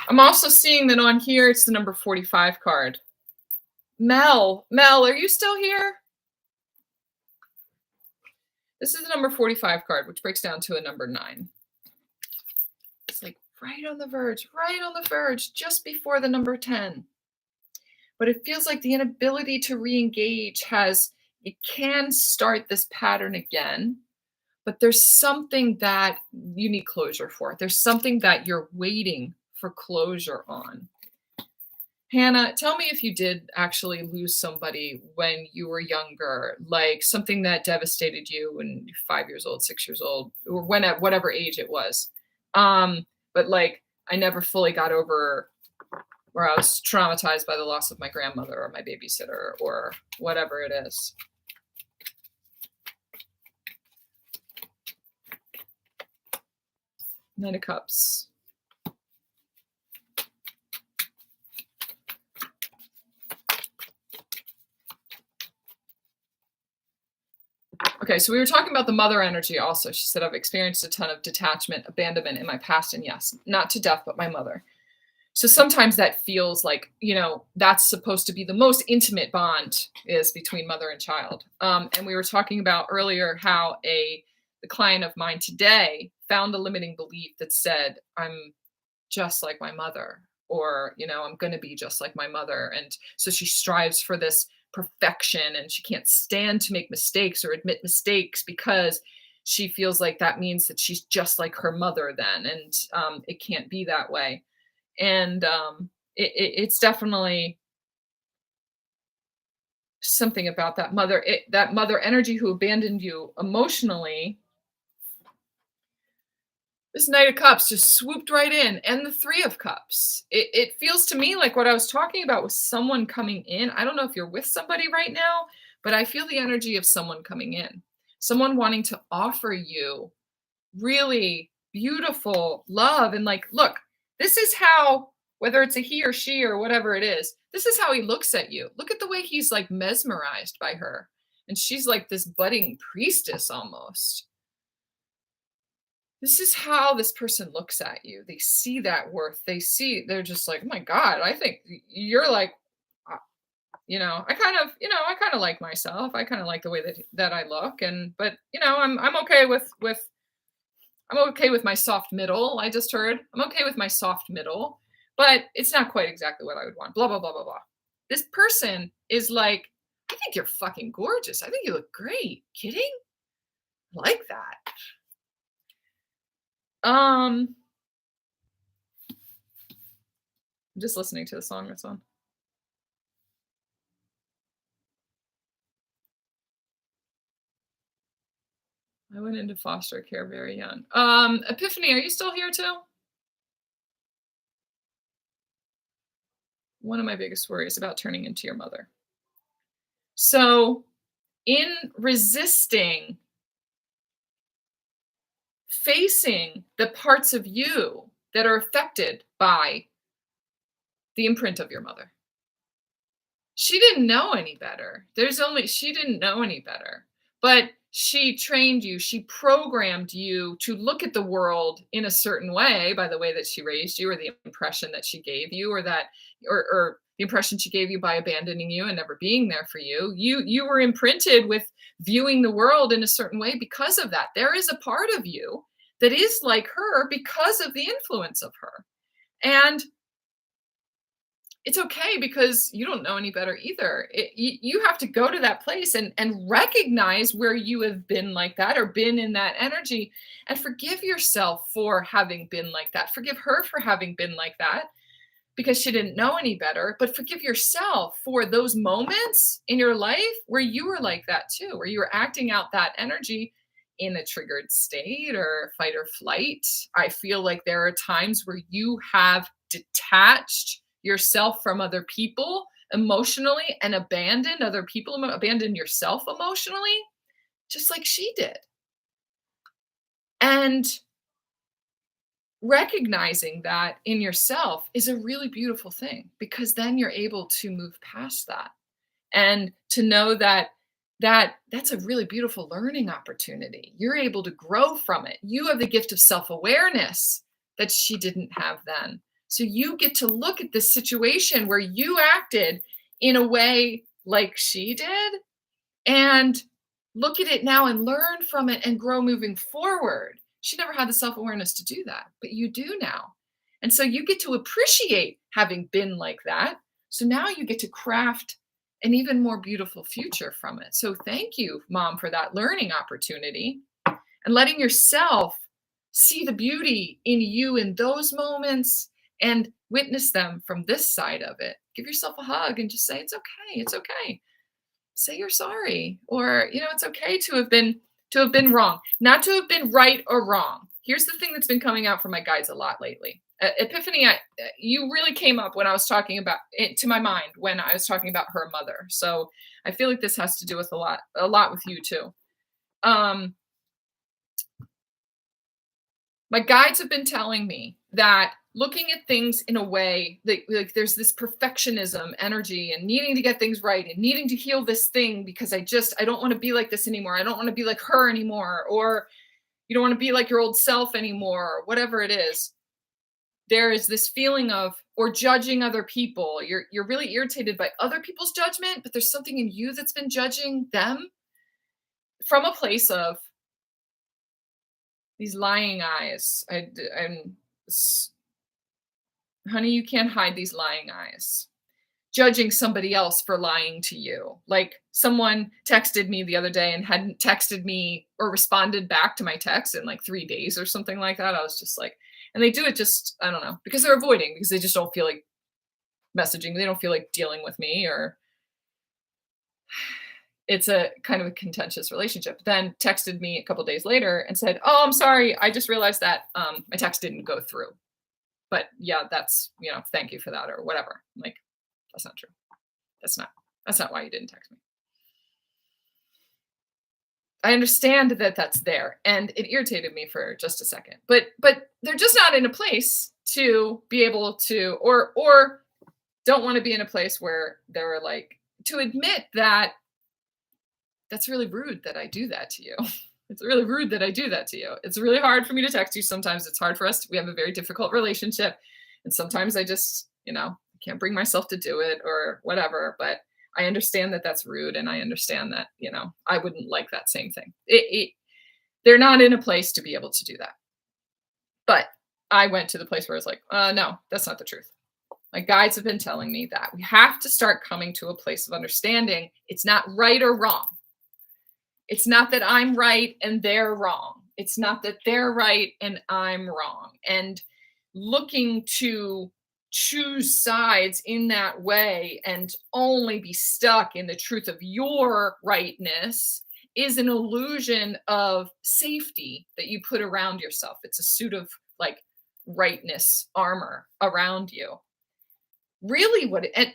[SPEAKER 1] I'm also seeing that on here, it's the number 45 card. Mel, are you still here? This is the number 45 card, which breaks down to a number 9. It's like right on the verge, just before the number 10. But it feels like the inability to re-engage it can start this pattern again, but there's something that you need closure for. There's something that you're waiting for closure on. Hannah, tell me if you did actually lose somebody when you were younger, like something that devastated you when you're 5 years old, 6 years old, or when at whatever age it was. But like, I never fully got over where I was traumatized by the loss of my grandmother or my babysitter or whatever it is. Knight of Cups. Okay, so we were talking about the mother energy also. She said, I've experienced a ton of detachment, abandonment in my past, and yes, not to death, but my mother. So sometimes that feels like, that's supposed to be the most intimate bond is between mother and child. And we were talking about earlier how the client of mine today found a limiting belief that said, I'm just like my mother, or, I'm going to be just like my mother. And so she strives for this perfection and she can't stand to make mistakes or admit mistakes because she feels like that means that she's just like her mother then. And it can't be that way. And it's definitely something about that mother energy who abandoned you emotionally. This Knight of Cups just swooped right in, and the Three of Cups. It feels to me like what I was talking about was someone coming in. I don't know if you're with somebody right now, but I feel the energy of someone coming in, someone wanting to offer you really beautiful love. And like, look, this is how, whether it's a he or she or whatever it is, this is how he looks at you. Look at the way he's like mesmerized by her. And she's like this budding priestess almost. This is how this person looks at you. They see that worth. They're just like, oh my God, I think you're like, uh, I kind of like myself. I kind of like the way that I look. But I'm okay I'm okay with my soft middle. I just heard I'm okay with my soft middle, but it's not quite exactly what I would want. Blah, blah, blah, blah, blah. This person is like, I think you're fucking gorgeous. I think you look great. Kidding? I like that. I'm just listening to the song that's on. I went into foster care very young. Epiphany, are you still here too? One of my biggest worries about turning into your mother. So, in resisting facing the parts of you that are affected by the imprint of your mother. She didn't know any better. She didn't know any better. But she trained you, she programmed you to look at the world in a certain way by the way that she raised you, or the impression that she gave you, or the impression she gave you by abandoning you and never being there for you. You were imprinted with viewing the world in a certain way because of that. There is a part of you that is like her because of the influence of her. And it's okay because you don't know any better either. You have to go to that place and recognize where you have been like that or been in that energy and forgive yourself for having been like that. Forgive her for having been like that because she didn't know any better, but forgive yourself for those moments in your life where you were like that too, where you were acting out that energy in a triggered state or fight or flight. I feel like there are times where you have detached yourself from other people emotionally and abandoned other people, abandoned yourself emotionally, just like she did. And recognizing that in yourself is a really beautiful thing because then you're able to move past that and to know that that's a really beautiful learning opportunity. You're able to grow from it. You have the gift of self-awareness that she didn't have then. So you get to look at this situation where you acted in a way like she did and look at it now and learn from it and grow moving forward. She never had the self-awareness to do that, but you do now. And so you get to appreciate having been like that. So now you get to craft an even more beautiful future from it. So thank you, Mom, for that learning opportunity and letting yourself see the beauty in you in those moments and witness them from this side of it. Give yourself a hug and just say, it's okay. It's okay. Say you're sorry. Or, it's okay to have been wrong. Not to have been right or wrong. Here's the thing that's been coming out from my guides a lot lately. Epiphany, you really came up when I was talking about it to my mind when I was talking about her mother. So I feel like this has to do with a lot with you too. Um, my guides have been telling me that looking at things in a way that like there's this perfectionism energy and needing to get things right and needing to heal this thing because I don't want to be like this anymore. I don't want to be like her anymore, or you don't want to be like your old self anymore, or whatever it is. There is this feeling of or judging other people. You're really irritated by other people's judgment, but there's something in you that's been judging them from a place of these lying eyes. I'm honey, you can't hide these lying eyes. Judging somebody else for lying to you. Like someone texted me the other day and hadn't texted me or responded back to my text in like 3 days or something like that. I was just like, and they do it just, I don't know, because they're avoiding, because they just don't feel like messaging. They don't feel like dealing with me, or it's a kind of a contentious relationship. Then texted me a couple days later and said, "Oh, I'm sorry. I just realized that my text didn't go through. But yeah, that's, thank you for that," or whatever. I'm like, that's not true. That's not that's not why you didn't text me. I understand that that's there, and it irritated me for just a second. But they're just not in a place to be able to, or don't want to be in a place where they're like to admit that that's really rude that I do that to you. It's really rude that I do that to you. It's really hard for me to text you. Sometimes it's hard for us. We have a very difficult relationship. And sometimes I just, can't bring myself to do it or whatever. But I understand that that's rude. And I understand that, I wouldn't like that same thing. They're not in a place to be able to do that. But I went to the place where I was like, no, that's not the truth. My guides have been telling me that we have to start coming to a place of understanding. It's not right or wrong. It's not that I'm right and they're wrong. It's not that they're right and I'm wrong. And looking to choose sides in that way and only be stuck in the truth of your rightness is an illusion of safety that you put around yourself. It's a suit of like rightness armor around you. Really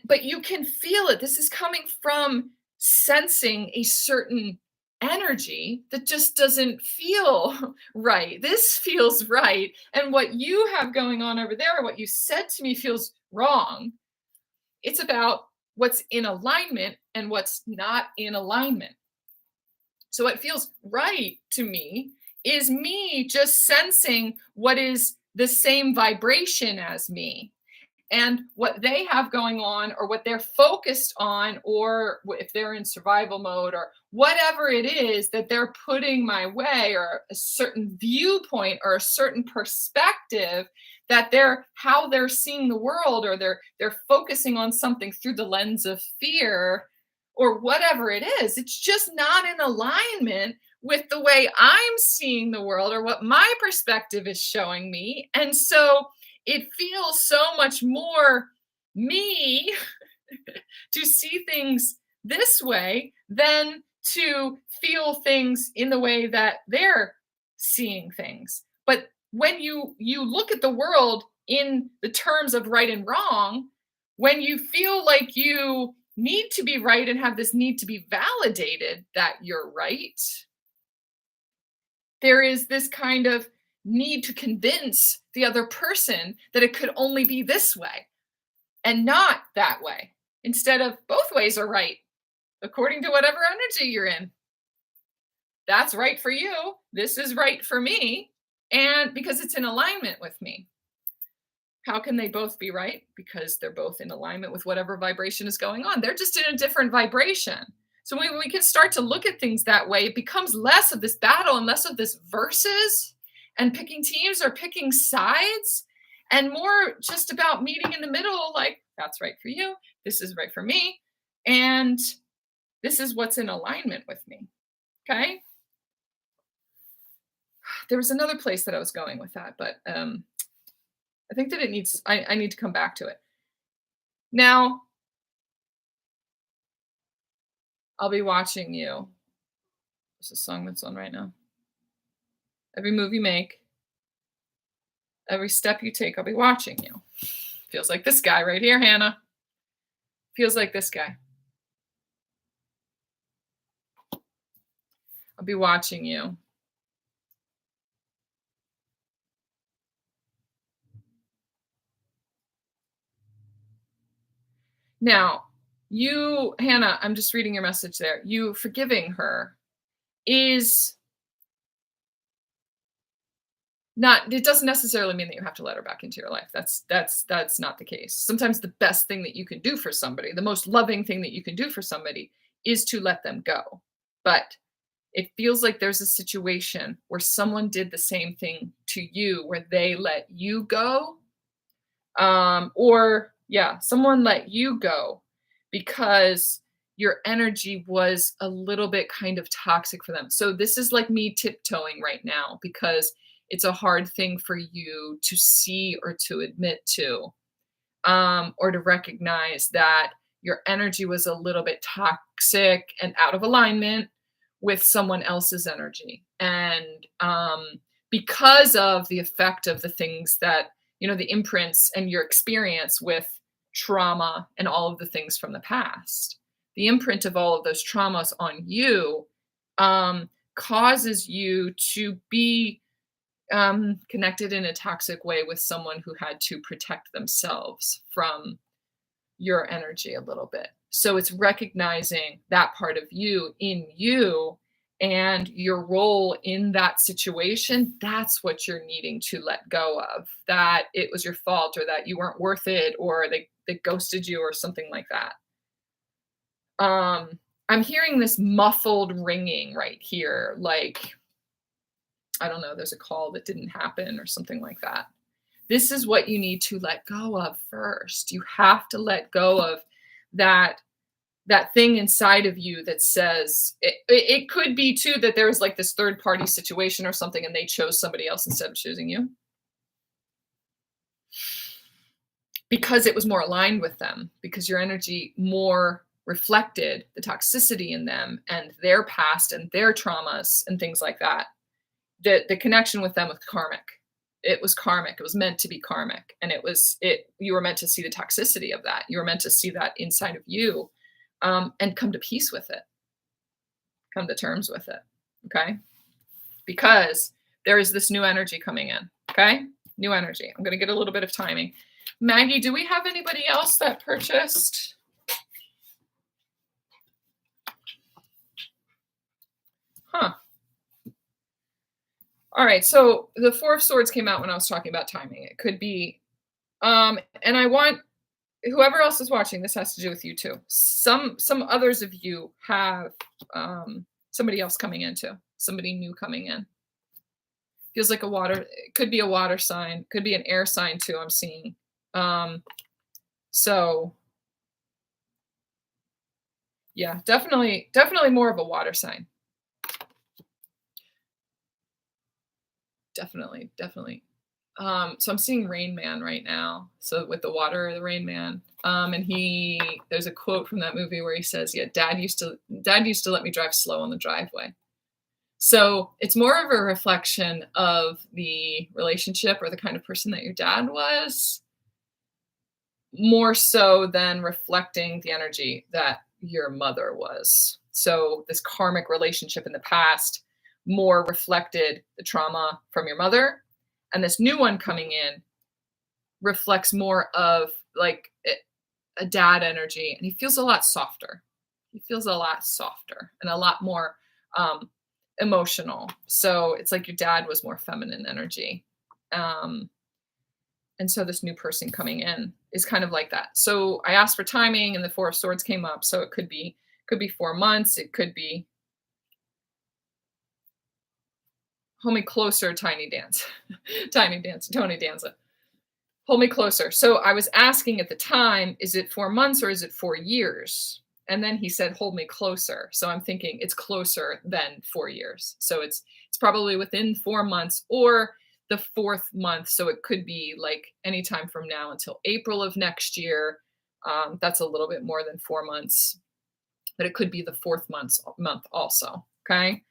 [SPEAKER 1] but you can feel it. This is coming from sensing a certain energy that just doesn't feel right. This feels right. And what you have going on over there, what you said to me feels wrong. It's about what's in alignment and what's not in alignment. So what feels right to me is me just sensing what is the same vibration as me, and what they have going on or what they're focused on, or if they're in survival mode or whatever it is that they're putting my way, or a certain viewpoint or a certain perspective that how they're seeing the world, or they're focusing on something through the lens of fear or whatever it is. It's just not in alignment with the way I'm seeing the world or what my perspective is showing me. And so it feels so much more me to see things this way than to feel things in the way that they're seeing things. But when you look at the world in the terms of right and wrong, when you feel like you need to be right and have this need to be validated that you're right, there is this kind of need to convince the other person that it could only be this way and not that way, instead of both ways are right according to whatever energy you're in. That's right for you. This is right for me. And because it's in alignment with me. How can they both be right? Because they're both in alignment with whatever vibration is going on. They're just in a different vibration. So when we can start to look at things that way, it becomes less of this battle and less of this versus and picking teams or picking sides, and more just about meeting in the middle, like, that's right for you, this is right for me, and this is what's in alignment with me. Okay? There was another place that I was going with that, but I think that I need to come back to it. Now, I'll be watching you. What's the song that's on right now? Every move you make, Every step you take, I'll be watching you. Feels like this guy right here, Hannah. Feels like this guy. I'll be watching you. Now, you, Hannah, I'm just reading your message there. You forgiving her is not, it doesn't necessarily mean that you have to let her back into your life. That's not the case. Sometimes the best thing that you can do for somebody, the most loving thing that you can do for somebody is to let them go. But it feels like there's a situation where someone did the same thing to you where they let you go. Or yeah, someone let you go because your energy was a little bit kind of toxic for them. So this is like me tiptoeing right now because it's a hard thing for you to see or to admit to, or to recognize that your energy was a little bit toxic and out of alignment with someone else's energy. And because of the effect of the things that, the imprints and your experience with trauma and all of the things from the past, the imprint of all of those traumas on you causes you to be connected in a toxic way with someone who had to protect themselves from your energy a little bit. So it's recognizing that part of you in you and your role in that situation. That's what you're needing to let go of, that it was your fault or that you weren't worth it or they ghosted you or something like that. I'm hearing this muffled ringing right here, like, I don't know, there's a call that didn't happen or something like that. This is what you need to let go of first. You have to let go of that thing inside of you that says it could be too that there was like this third party situation or something and they chose somebody else instead of choosing you because it was more aligned with them, because your energy more reflected the toxicity in them and their past and their traumas and things like that. The connection with them was karmic. It was karmic. It was meant to be karmic. And you were meant to see the toxicity of that. You were meant to see that inside of you, and come to peace with it. Come to terms with it. Okay. Because there is this new energy coming in. Okay. New energy. I'm going to get a little bit of timing. Maggie, do we have anybody else that purchased? Huh. All right, so the Four of Swords came out when I was talking about timing. It could be, and I want whoever else is watching, this has to do with you too. Some others of you have somebody else coming in too, somebody new coming in. Feels like it could be a water sign, could be an air sign too, I'm seeing. So yeah, definitely more of a water sign. Definitely. So I'm seeing Rain Man right now. So with the water, the Rain Man. And there's a quote from that movie where he says, yeah, dad used to let me drive slow on the driveway. So it's more of a reflection of the relationship or the kind of person that your dad was, more so than reflecting the energy that your mother was. So this karmic relationship in the past more reflected the trauma from your mother, and this new one coming in reflects more of like a dad energy, and he feels a lot softer and a lot more emotional. So it's like your dad was more feminine energy, and so this new person coming in is kind of like that. So I asked for timing and the Four of Swords came up, so it could be 4 months, it could be Hold Me Closer, Tiny Dance. Tony Danza. Hold Me Closer. So I was asking at the time, is it 4 months or is it 4 years? And then he said, hold me closer. So I'm thinking it's closer than 4 years. So it's probably within 4 months or the 4th month. So it could be like anytime from now until April of next year. That's a little bit more than 4 months, but it could be the 4th month also. Okay.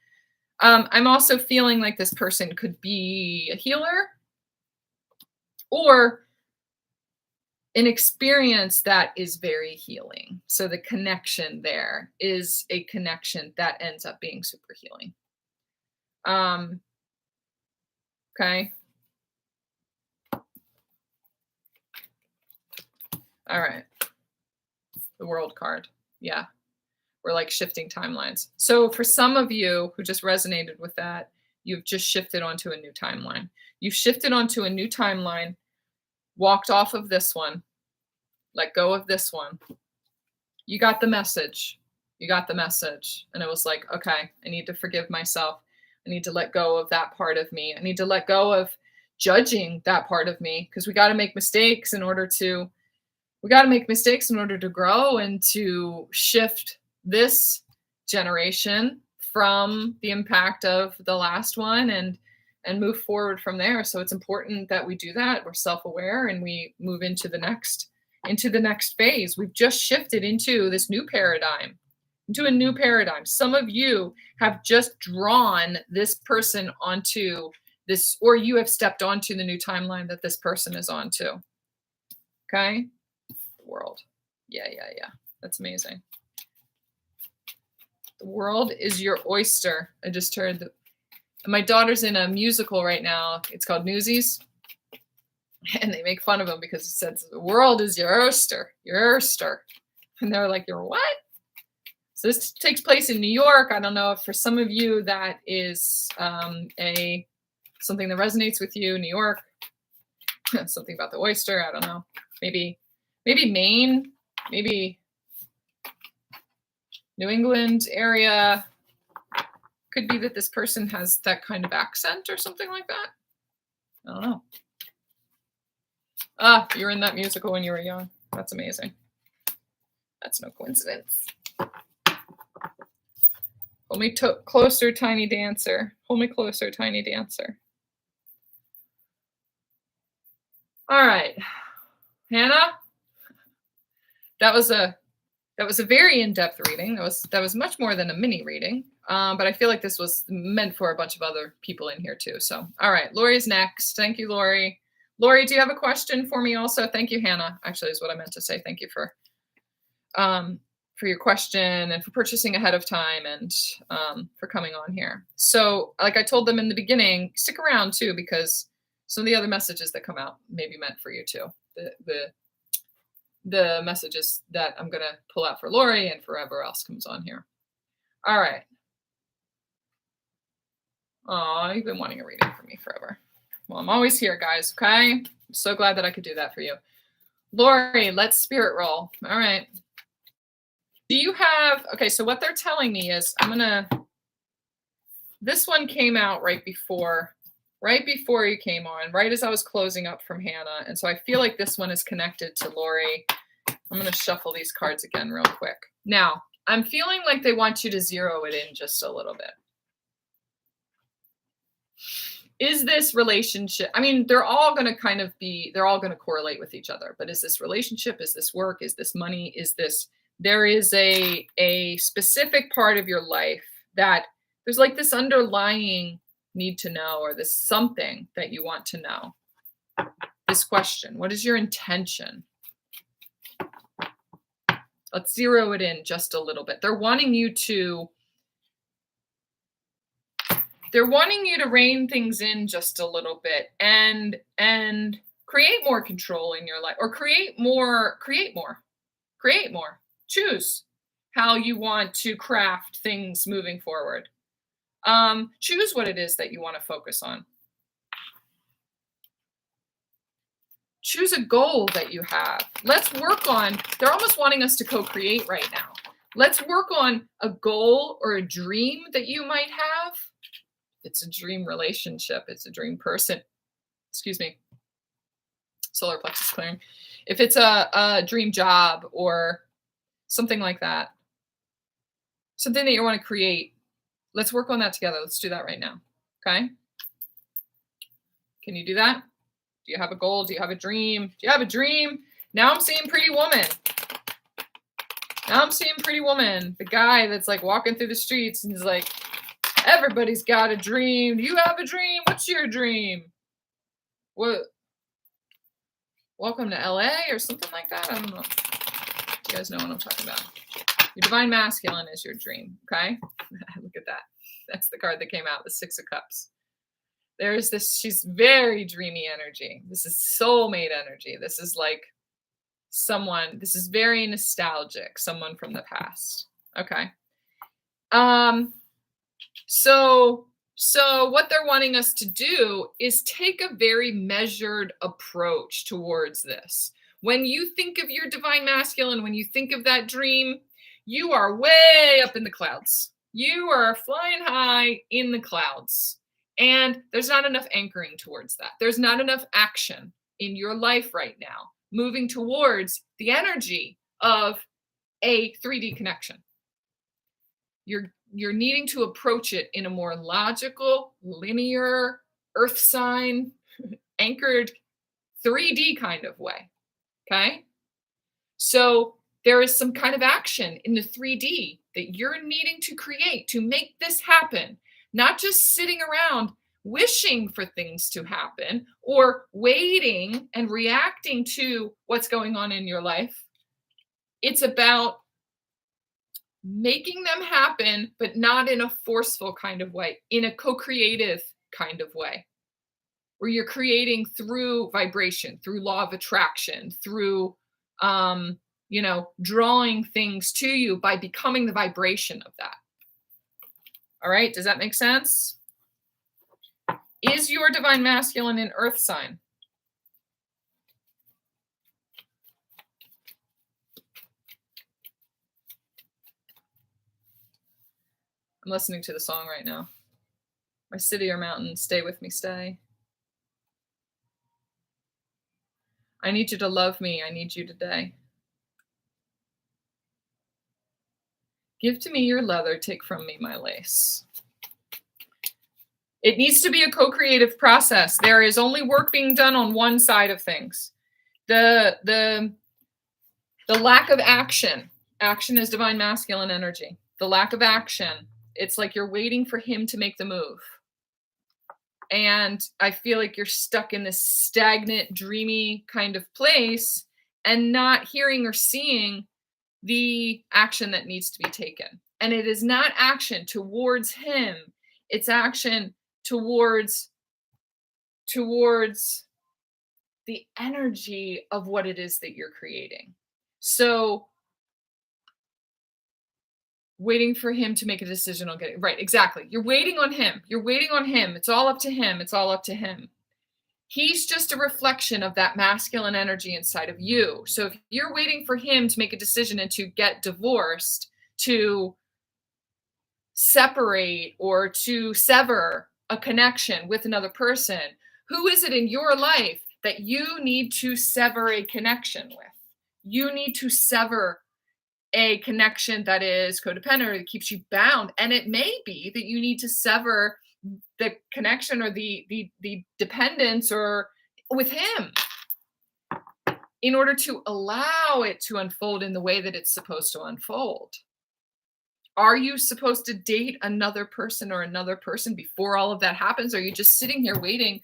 [SPEAKER 1] I'm also feeling like this person could be a healer. or an experience that is very healing. So the connection there is a connection that ends up being super healing. Okay. All right. The World card. Yeah. We're like shifting timelines. So for some of you who just resonated with that, you've just shifted onto a new timeline. You've shifted onto a new timeline, walked off of this one, let go of this one. You got the message. You got the message. And it was like, okay, I need to forgive myself. I need to let go of that part of me. I need to let go of judging that part of me, because we got to make mistakes in order to grow and to shift this generation from the impact of the last one and move forward from there. So it's important that we do that. We're self-aware and we move into the next phase. We've just shifted into this new paradigm, into a new paradigm. Some of you have just drawn this person onto this, or you have stepped onto the new timeline that this person is onto. Okay? The world. Yeah. That's amazing. The world is your oyster. I just heard that. My daughter's in a musical right now. It's called Newsies. And they make fun of him because he says, the world is your oyster, your oyster. And they're like, your what? So this takes place in New York. I don't know if for some of you that is something that resonates with you, New York, something about the oyster. I don't know. Maybe Maine, maybe New England area. Could be that this person has that kind of accent or something like that. I don't know. You were in that musical when you were young. That's amazing. That's no coincidence. Hold me closer, tiny dancer. Hold me closer, tiny dancer. All right, Hannah. That was a very in-depth reading. That was much more than a mini reading. But I feel like this was meant for a bunch of other people in here too. So, all right, Lori's next. Thank you, Lori. Lori, do you have a question for me also? Thank you, Hannah, actually is what I meant to say. Thank you for your question and for purchasing ahead of time and for coming on here. So like I told them in the beginning, stick around too, because some of the other messages that come out may be meant for you too. The messages that I'm going to pull out for Lori and for whoever else comes on here. All right. Oh, you've been wanting a reading from me forever. Well, I'm always here, guys, okay? I'm so glad that I could do that for you. Lori, let's spirit roll. All right. Do you have, okay, so what they're telling me is this one came out right before you came on, right as I was closing up from Hannah. And so I feel like this one is connected to Lori. I'm going to shuffle these cards again real quick. Now, I'm feeling like they want you to zero it in just a little bit. Is this relationship, I mean, they're all going to correlate with each other, but is this relationship, is this work, is this money, there is a specific part of your life that there's like this underlying need to know, or this something that you want to know. This question, what is your intention? Let's zero it in just a little bit. They're wanting you to rein things in just a little bit and create more control in your life, or create more. Choose how you want to craft things moving forward. Choose what it is that you want to focus on. Choose a goal that you have. Let's work on, they're almost wanting us to co-create right now. Let's work on a goal or a dream that you might have. It's a dream relationship. It's a dream person. Excuse me. Solar plexus clearing. If it's a dream job or something like that, something that you want to create, let's work on that together. Let's do that right now. Okay? Can you do that? Do you have a goal? Do you have a dream? Do you have a dream? Now I'm seeing Pretty Woman. The guy that's like walking through the streets and he's like, everybody's got a dream. Do you have a dream? What's your dream? What? welcome to LA or something like that. I don't know. You guys know what I'm talking about. Your divine masculine is your dream. Okay. Look at that. That's the card that came out, the Six of Cups. There's this, she's very dreamy energy. This is soulmate energy. This is like someone, this is very nostalgic, someone from the past. Okay. So what they're wanting us to do is take a very measured approach towards this. When you think of your divine masculine, when you think of that dream, you are way up in the clouds. You are flying high in the clouds. And there's not enough anchoring towards that. There's not enough action in your life right now, moving towards the energy of a 3D connection. You're needing to approach it in a more logical, linear, earth sign, anchored 3D kind of way. Okay? So there is some kind of action in the 3D that you're needing to create to make this happen. Not just sitting around wishing for things to happen or waiting and reacting to what's going on in your life. It's about making them happen, but not in a forceful kind of way, in a co-creative kind of way, where you're creating through vibration, through law of attraction, through, drawing things to you by becoming the vibration of that. All right. Does that make sense? Is your divine masculine an earth sign? I'm listening to the song right now. My city or mountain, stay with me, stay. I need you to love me. I need you today. Give to me your leather, take from me my lace. It needs to be a co-creative process. There is only work being done on one side of things. The lack of action. Action is divine masculine energy. The lack of action. It's like you're waiting for him to make the move. And I feel like you're stuck in this stagnant, dreamy kind of place and not hearing or seeing the action that needs to be taken. And it is not action towards him. It's action towards the energy of what it is that you're creating. So waiting for him to make a decision on getting right. Exactly. You're waiting on him. You're waiting on him. It's all up to him. It's all up to him. He's just a reflection of that masculine energy inside of you. So if you're waiting for him to make a decision and to get divorced, to separate or to sever a connection with another person, who is it in your life that you need to sever a connection with? You need to sever a connection that is codependent or that keeps you bound. And it may be that you need to sever the connection or the dependence or with him in order to allow it to unfold in the way that it's supposed to unfold. Are you supposed to date another person or another person before all of that happens? Or are you just sitting here waiting,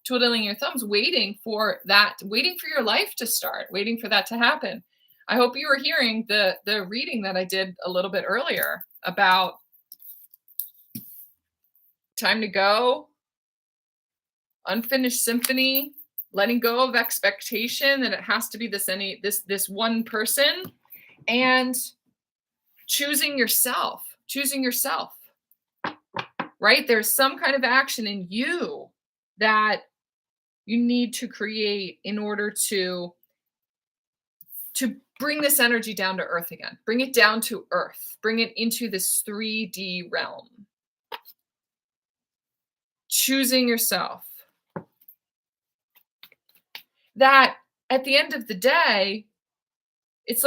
[SPEAKER 1] twiddling your thumbs, waiting for your life to start, waiting for that to happen? I hope you were hearing the reading that I did a little bit earlier about time to go, unfinished symphony, letting go of expectation that it has to be this one person, and choosing yourself, right? There's some kind of action in you that you need to create in order to bring this energy down to earth again. Bring it down to earth. Bring it into this 3D realm. Choosing yourself. That at the end of the day, it's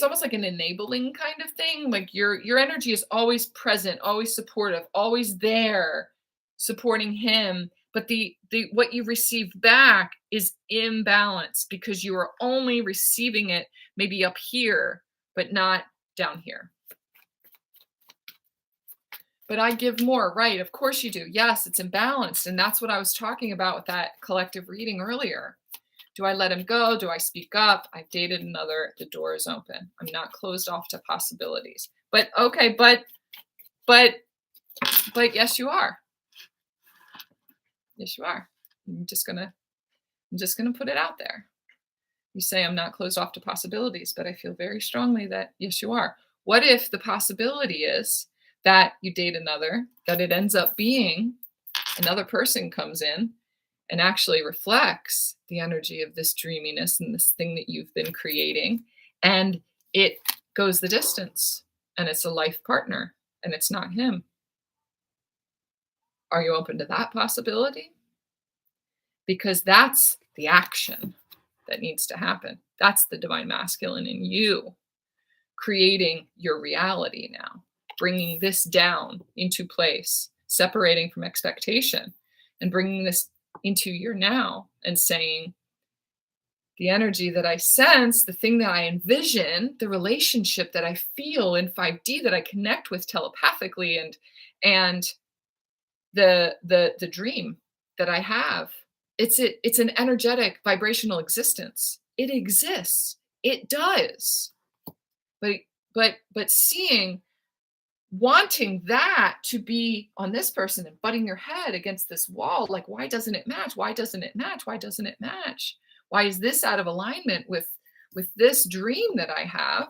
[SPEAKER 1] almost like an enabling kind of thing. Like your energy is always present, always supportive, always there supporting him. But the what you receive back is imbalanced because you are only receiving it maybe up here, but not down here. But I give more, right? Of course you do. Yes, it's imbalanced. And that's what I was talking about with that collective reading earlier. Do I let him go? Do I speak up? I've dated another. The door is open. I'm not closed off to possibilities. But okay, but yes, you are. Yes, you are. I'm just gonna put it out there. You say I'm not closed off to possibilities, but I feel very strongly that yes, you are. What if the possibility is that you date another, that it ends up being another person comes in and actually reflects the energy of this dreaminess and this thing that you've been creating, and it goes the distance, and it's a life partner, and it's not him? Are you open to that possibility? Because that's the action that needs to happen. That's the divine masculine in you creating your reality now, bringing this down into place, separating from expectation, and bringing this into your now and saying, the energy that I sense, the thing that I envision, the relationship that I feel in 5D that I connect with telepathically, and the dream that I have, it's an energetic vibrational existence. It exists. It does. But seeing, wanting that to be on this person and butting your head against this wall, like, why doesn't it match? Why doesn't it match? Why doesn't it match? Why is this out of alignment with this dream that I have?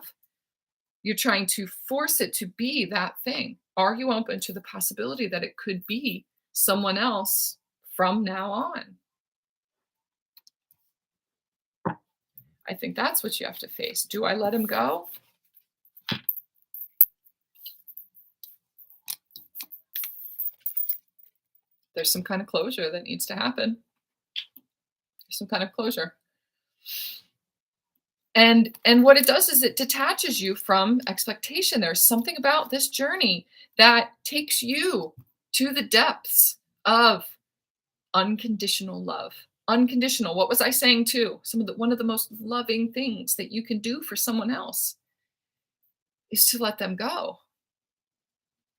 [SPEAKER 1] You're trying to force it to be that thing. Are you open to the possibility that it could be someone else from now on? I think that's what you have to face. Do I let him go? There's some kind of closure that needs to happen. There's some kind of closure. And what it does is it detaches you from expectation. There's something about this journey that takes you to the depths of unconditional love. Unconditional. What was I saying too? One of the most loving things that you can do for someone else is to let them go.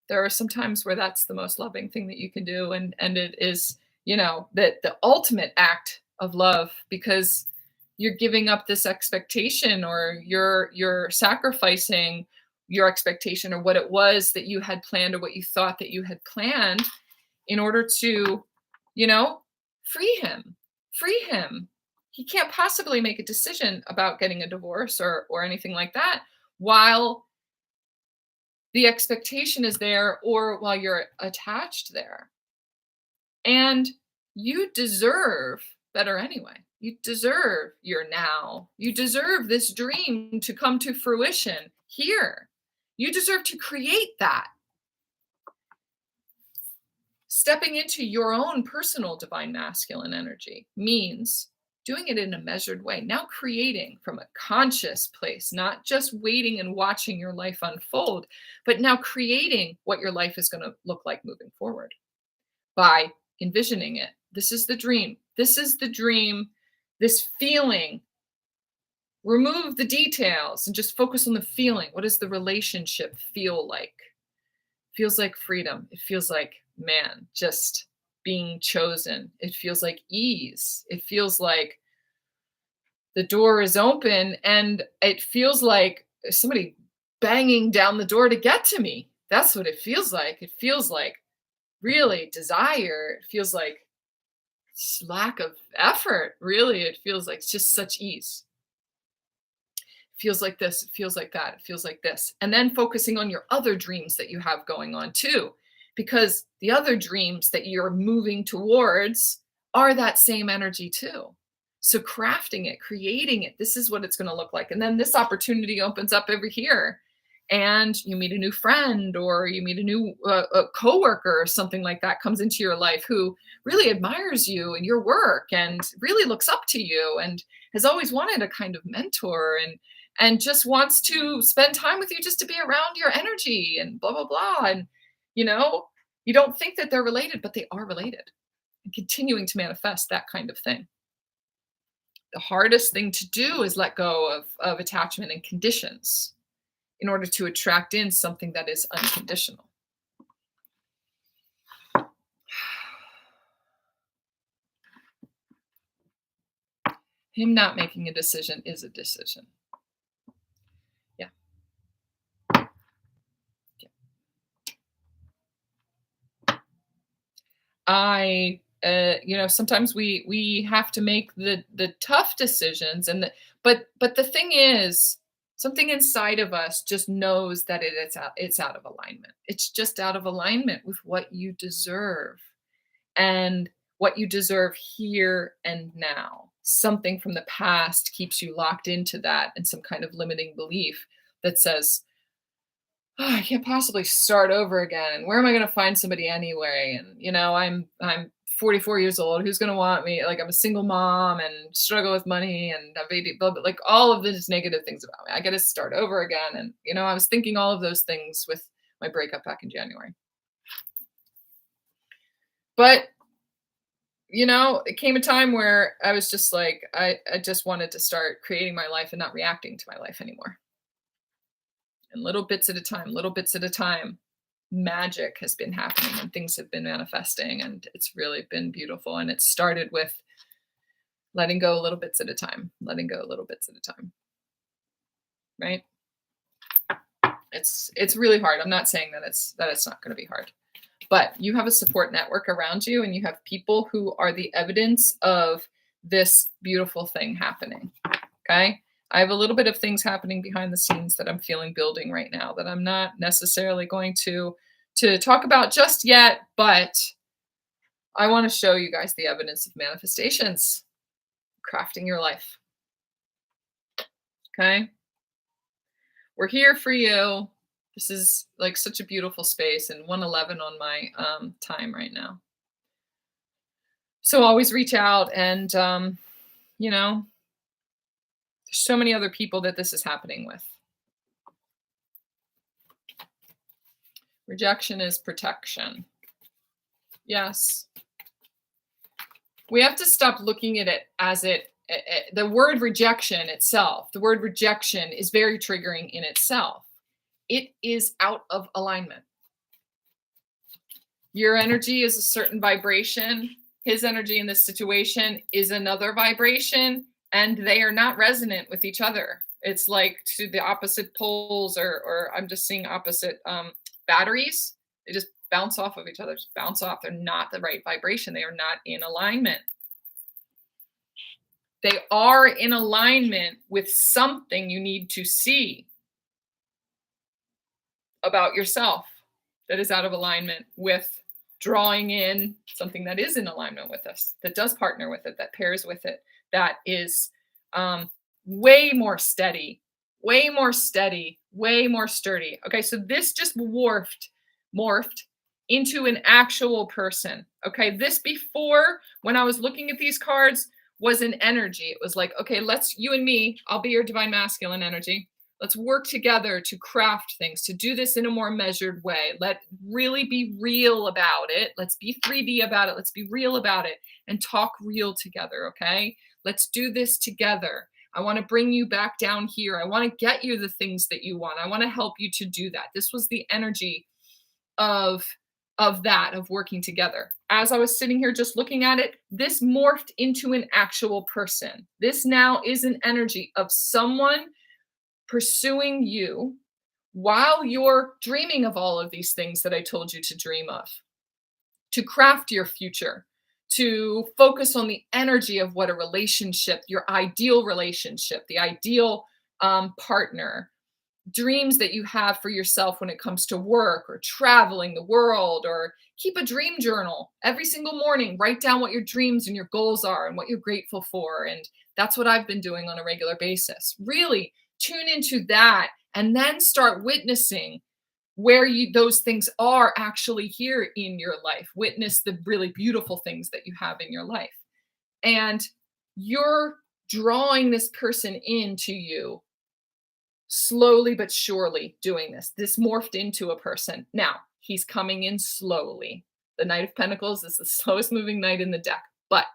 [SPEAKER 1] There are some times where that's the most loving thing that you can do, and it is, the ultimate act of love, because you're giving up this expectation, or you're sacrificing your expectation, or what it was that you had planned, or what you thought that you had planned, in order to, free him. He can't possibly make a decision about getting a divorce or anything like that while the expectation is there, or while you're attached there. And you deserve better anyway. You deserve your now. You deserve this dream to come to fruition here. You deserve to create that. Stepping into your own personal divine masculine energy means doing it in a measured way. Now creating from a conscious place, not just waiting and watching your life unfold, but now creating what your life is going to look like moving forward by envisioning it. This is the dream. This is the dream, this feeling. Remove the details and just focus on the feeling. What does the relationship feel like? It feels like freedom. It feels like, man, just being chosen. It feels like ease. It feels like the door is open, and it feels like somebody banging down the door to get to me. That's what it feels like. It feels like really desire. It feels like lack of effort. Really, it feels like just such ease. It feels like this. It feels like that. It feels like this. And then focusing on your other dreams that you have going on too, because the other dreams that you're moving towards are that same energy too. So crafting it, creating it, this is what it's going to look like. And then this opportunity opens up over here, and you meet a new friend, or you meet a new a coworker or something like that comes into your life who really admires you and your work and really looks up to you and has always wanted a kind of mentor, and just wants to spend time with you, just to be around your energy and blah, blah, blah. And, you don't think that they're related, but they are related, and continuing to manifest that kind of thing. The hardest thing to do is let go of attachment and conditions in order to attract in something that is unconditional. Him not making a decision is a decision. Yeah. Yeah. Sometimes we have to make the tough decisions, but the thing is, something inside of us just knows that it's out of alignment. It's just out of alignment with what you deserve, and what you deserve here and now. Something from the past keeps you locked into that, and some kind of limiting belief that says, "Oh, I can't possibly start over again. And where am I going to find somebody anyway? And I'm 44 years old. Who's going to want me? Like, I'm a single mom and struggle with money and have AD, blah, blah, like all of these negative things about me. I got to start over again." And I was thinking all of those things with my breakup back in January. But it came a time where I was just like, I just wanted to start creating my life and not reacting to my life anymore. And little bits at a time, magic has been happening and things have been manifesting, and it's really been beautiful. And it started with letting go little bits at a time, letting go little bits at a time. Right? It's really hard. I'm not saying that it's not going to be hard. But you have a support network around you, and you have people who are the evidence of this beautiful thing happening. Okay? I have a little bit of things happening behind the scenes that I'm feeling building right now that I'm not necessarily going to talk about just yet, but I want to show you guys the evidence of manifestations, crafting your life. Okay? We're here for you. This is like such a beautiful space, and 111 on my time right now. So always reach out, and there's so many other people that this is happening with. Rejection is protection. Yes. We have to stop looking at it as the word rejection itself. The word rejection is very triggering in itself. It is out of alignment. Your energy is a certain vibration. His energy in this situation is another vibration, and they are not resonant with each other. It's like to the opposite poles, or I'm just seeing opposite batteries. They just bounce off of each other, just bounce off. They're not the right vibration. They are not in alignment. They are in alignment with something you need to see about yourself that is out of alignment with drawing in something that is in alignment with us, that does partner with it, that pairs with it, that is way more steady, way more sturdy. Okay, so this just morphed into an actual person. Okay, this before, when I was looking at these cards, was an energy. It was like, okay, you and me, I'll be your divine masculine energy. Let's work together to craft things, to do this in a more measured way. Let really be real about it. Let's be 3D about it. Let's be real about it and talk real together, okay? Let's do this together. I want to bring you back down here. I want to get you the things that you want. I want to help you to do that. This was the energy of working together. As I was sitting here just looking at it, this morphed into an actual person. This now is an energy of someone pursuing you while you're dreaming of all of these things that I told you to dream of, to craft your future, to focus on the energy of what a relationship, your ideal relationship, the ideal partner, dreams that you have for yourself when it comes to work or traveling the world, or keep a dream journal every single morning. Write down what your dreams and your goals are and what you're grateful for. And that's what I've been doing on a regular basis. Really tune into that, and then start witnessing where those things are actually here in your life. Witness the really beautiful things that you have in your life. And you're drawing this person into you slowly but surely, doing this. This morphed into a person. Now, he's coming in slowly. The Knight of Pentacles is the slowest moving knight in the deck, but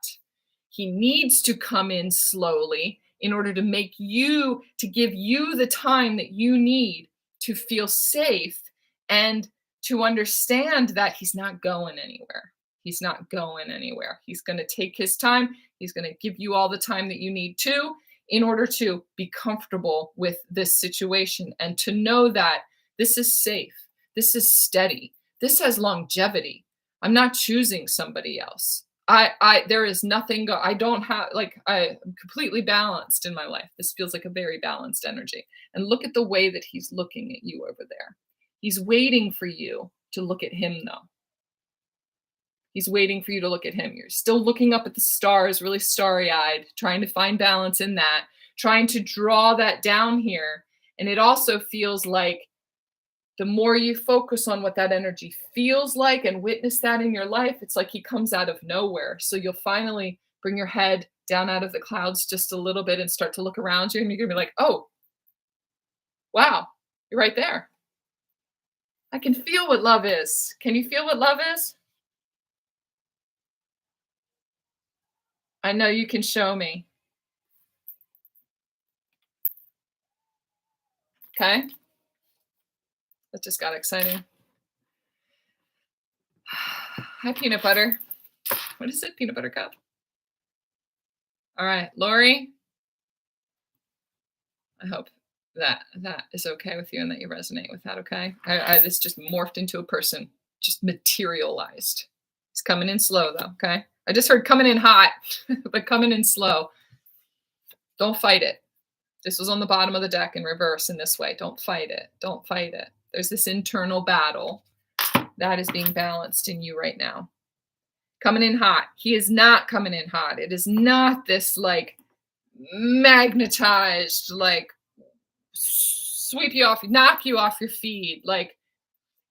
[SPEAKER 1] he needs to come in slowly in order to give you the time that you need to feel safe and to understand that he's not going anywhere. He's not going anywhere. He's going to take his time. He's going to give you all the time that you need to in order to be comfortable with this situation and to know that this is safe. This is steady. This has longevity. I'm not choosing somebody else. There is nothing, I don't have, like, I'm completely balanced in my life. This feels like a very balanced energy. And look at the way that he's looking at you over there. He's waiting for you to look at him, though. He's waiting for you to look at him. You're still looking up at the stars, really starry-eyed, trying to find balance in that, trying to draw that down here. And it also feels like the more you focus on what that energy feels like and witness that in your life, it's like he comes out of nowhere. So you'll finally bring your head down out of the clouds just a little bit and start to look around you. And you're going to be like, oh, wow, you're right there. I can feel what love is. Can you feel what love is? I know you can show me. Okay. That just got exciting. Hi, peanut butter. What is it? Peanut butter cup. All right, Lori. I hope that is okay with you and that you resonate with that, okay? This just morphed into a person, just materialized. It's coming in slow, though, okay? I just heard coming in hot, but coming in slow. Don't fight it. This was on the bottom of the deck in reverse in this way. Don't fight it. Don't fight it. There's this internal battle that is being balanced in you right now. Coming in hot. He is not coming in hot. It is not this like magnetized, like sweep you off, knock you off your feet. Like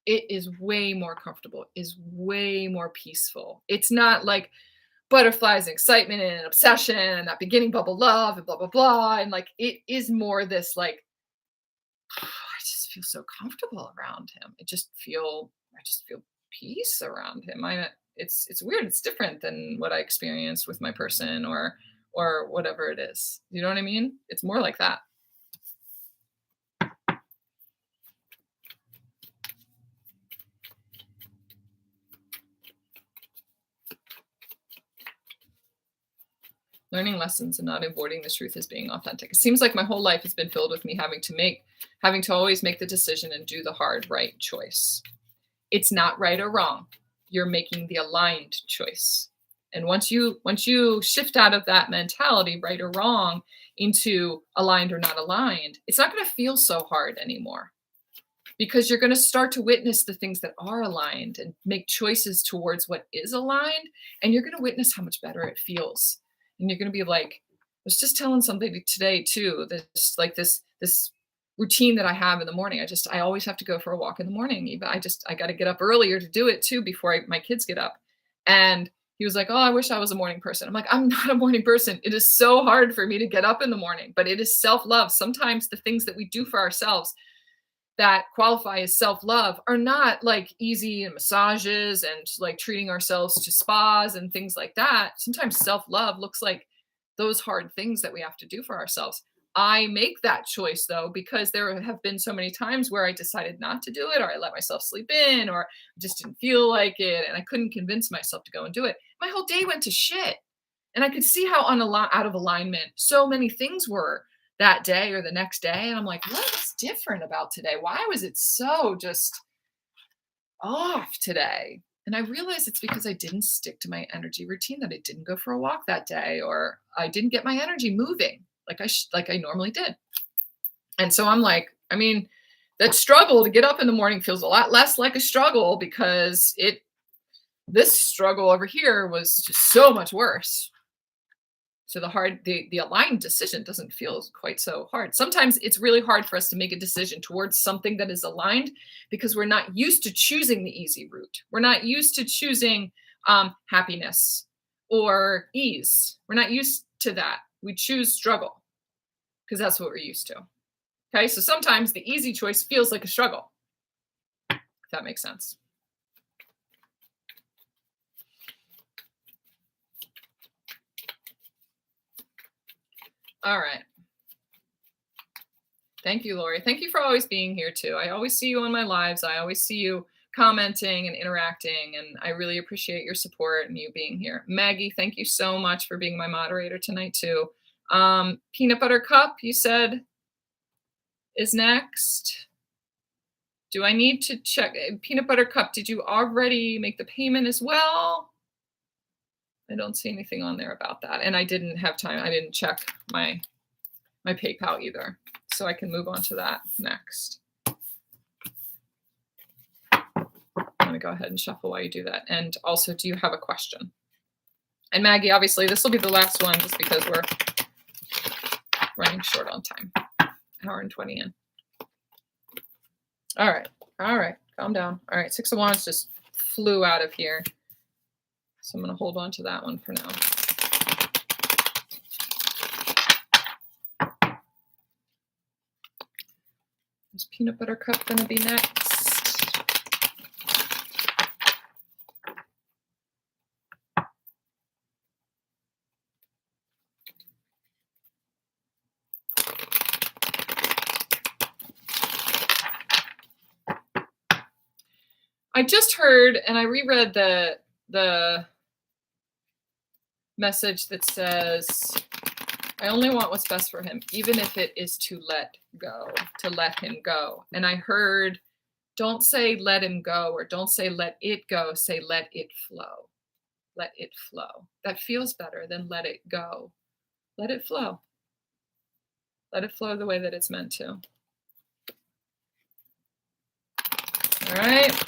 [SPEAKER 1] it is way more comfortable, is way more peaceful. It's not like butterflies and excitement and obsession and that beginning bubble love and blah, blah, blah. And like, it is more this like, I just feel so comfortable around him. I just feel peace around him. It's weird. It's different than what I experienced with my person or whatever it is. You know what I mean? It's more like that. Learning lessons and not avoiding the truth is being authentic. It seems like my whole life has been filled with me having to always make the decision and do the hard, right choice. It's not right or wrong. You're making the aligned choice. And once you shift out of that mentality, right or wrong, into aligned or not aligned, it's not going to feel so hard anymore. Because you're going to start to witness the things that are aligned and make choices towards what is aligned. And you're going to witness how much better it feels. And you're going to be like, I was just telling somebody today too, this routine that I have in the morning. I always have to go for a walk in the morning. Even I got to get up earlier to do it too, before my kids get up. And he was like, oh, I wish I was a morning person. I'm like, I'm not a morning person. It is so hard for me to get up in the morning, but it is self-love. Sometimes the things that we do for ourselves that qualify as self-love are not like easy and massages and like treating ourselves to spas and things like that. Sometimes self-love looks like those hard things that we have to do for ourselves. I make that choice though, because there have been so many times where I decided not to do it, or I let myself sleep in, or just didn't feel like it. And I couldn't convince myself to go and do it. My whole day went to shit. And I could see how out of alignment so many things were that day or the next day. And I'm like, what's different about today? Why was it so just off today? And I realized it's because I didn't stick to my energy routine, that I didn't go for a walk that day, or I didn't get my energy moving like I normally did. And so I'm like, I mean, that struggle to get up in the morning feels a lot less like a struggle, because this struggle over here was just so much worse. So the aligned decision doesn't feel quite so hard. Sometimes it's really hard for us to make a decision towards something that is aligned, because we're not used to choosing the easy route. We're not used to choosing happiness or ease. We're not used to that. We choose struggle because that's what we're used to. Okay, so sometimes the easy choice feels like a struggle, if that makes sense. All right. Thank you, Lori. Thank you for always being here too. I always see you on my lives. I always see you commenting and interacting. And I really appreciate your support and you being here. Maggie, thank you so much for being my moderator tonight too. Peanut Butter Cup, you said, is next. Do I need to check? Peanut Butter Cup, did you already make the payment as well? I don't see anything on there about that. And I didn't have time. I didn't check my PayPal either. So I can move on to that next. I'm going to go ahead and shuffle while you do that. And also, do you have a question? And Maggie, obviously, this will be the last one just because we're running short on time. Hour and 20 in. All right. Calm down. All right. Six of Wands just flew out of here. So I'm going to hold on to that one for now. Is Peanut Butter Cup going to be next? I just heard, and I reread the message that says, I only want what's best for him, even if it is to let go, to let him go. And I heard, don't say let him go, or don't say let it go, say let it flow. Let it flow. That feels better than let it go. Let it flow. Let it flow the way that it's meant to. All right.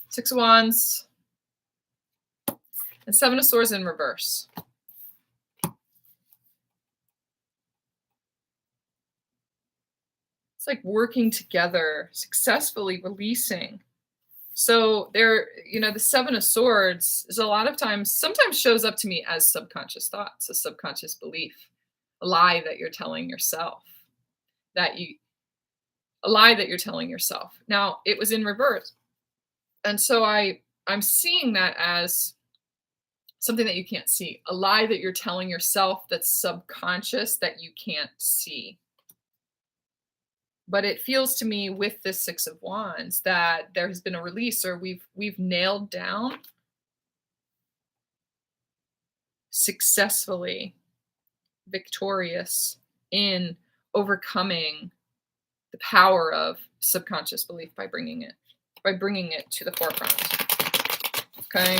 [SPEAKER 1] Six of Wands and Seven of Swords in reverse. It's like working together, successfully releasing. So there, the Seven of Swords is a lot of times, sometimes shows up to me as subconscious thoughts, a subconscious belief, a lie that you're telling yourself, a lie that you're telling yourself. Now, it was in reverse. And so I'm seeing that as something that you can't see, a lie that you're telling yourself that's subconscious that you can't see. But it feels to me with this Six of Wands that there has been a release, or we've nailed down successfully victorious in overcoming the power of subconscious belief by bringing it to the forefront. Okay.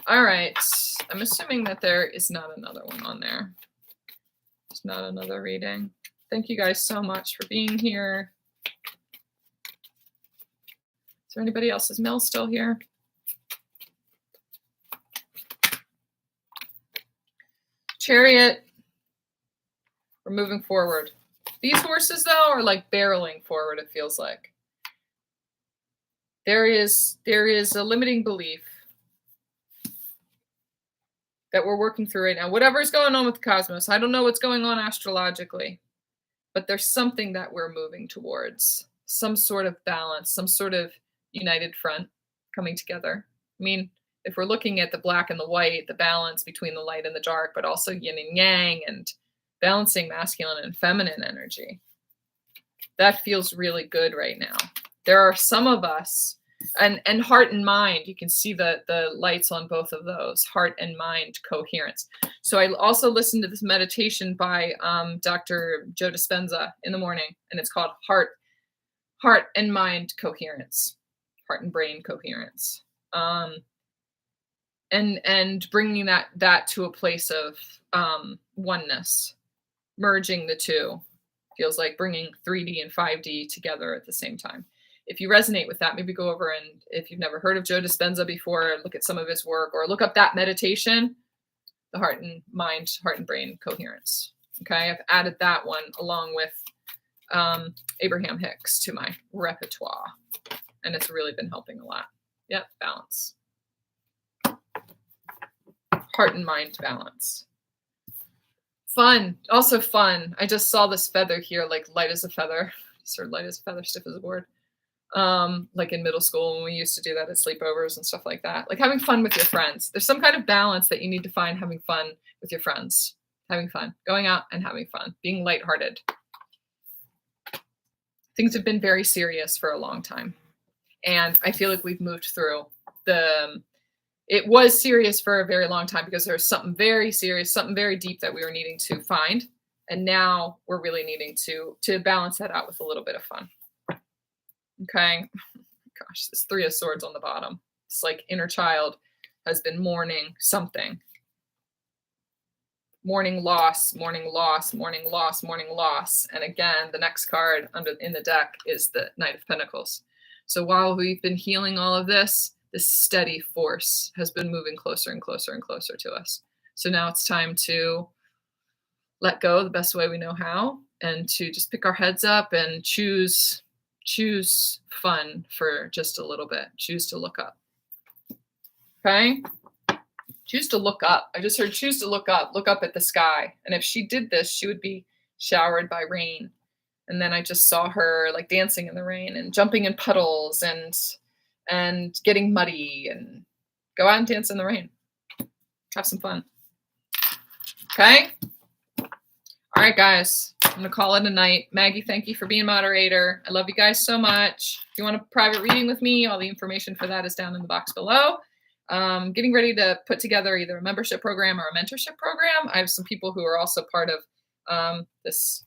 [SPEAKER 1] All right. I'm assuming that there is not another one on there. There's not another reading. Thank you guys so much for being here. Is there anybody else? Is Mel still here? Chariot. We're moving forward. These horses, though, are like barreling forward, it feels like. There is a limiting belief that we're working through right now. Whatever's going on with the cosmos, I don't know what's going on astrologically, but there's something that we're moving towards. Some sort of balance, some sort of united front coming together. I mean, if we're looking at the black and the white, the balance between the light and the dark, but also yin and yang, and balancing masculine and feminine energy. That feels really good right now. There are some of us, and heart and mind, you can see the lights on both of those, heart and mind coherence. So I also listened to this meditation by Dr. Joe Dispenza in the morning, and it's called Heart and Mind Coherence, heart and brain coherence. And bringing that to a place of oneness. Merging the two feels like bringing 3D and 5D together at the same time. If you resonate with that, maybe go over, and if you've never heard of Joe Dispenza before, look at some of his work, or look up that meditation, the heart and mind, heart and brain coherence. Okay, I've added that one along with Abraham Hicks to my repertoire, and it's really been helping a lot. Yep, balance. Heart and mind balance. Fun, also fun. I just saw this feather here, like light as a feather, or light as a feather, stiff as a board. like in middle school when we used to do that at sleepovers and stuff like that. Like having fun with your friends. There's some kind of balance that you need to find having fun with your friends, having fun, going out and having fun, being lighthearted. Things have been very serious for a long time. And I feel like we've moved through it was serious for a very long time because there was something very serious, something very deep that we were needing to find. And now we're really needing to balance that out with a little bit of fun. Okay. Gosh, this 3 of Swords on the bottom. It's like inner child has been mourning something. Mourning loss, mourning loss, mourning loss, mourning loss. And again, the next card in the deck is the Knight of Pentacles. So while we've been healing all of this steady force has been moving closer and closer and closer to us. So now it's time to let go the best way we know how and to just pick our heads up and choose fun for just a little bit. Choose to look up. Okay? Choose to look up. I just heard choose to look up at the sky. And if she did this, she would be showered by rain. And then I just saw her like dancing in the rain and jumping in puddles and getting muddy and go out and dance in the rain. Have some fun. Okay? All right, guys. I'm going to call it a night. Maggie, thank you for being moderator. I love you guys so much. If you want a private reading with me, all the information for that is down in the box below. Getting ready to put together either a membership program or a mentorship program. I have some people who are also part of this,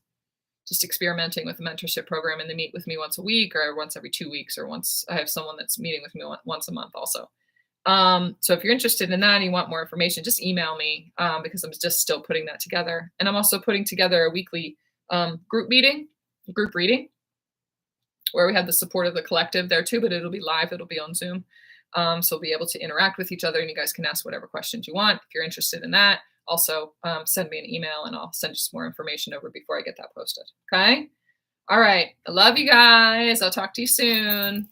[SPEAKER 1] just experimenting with a mentorship program, and they meet with me once a week or once every 2 weeks, or once I have someone that's meeting with me once a month also. So if you're interested in that and you want more information, just email me because I'm just still putting that together. And I'm also putting together a weekly group reading, where we have the support of the collective there too, but it'll be live, it'll be on Zoom. So we'll be able to interact with each other and you guys can ask whatever questions you want. If you're interested in that, also send me an email and I'll send you some more information over before I get that posted. Okay. All right. I love you guys. I'll talk to you soon.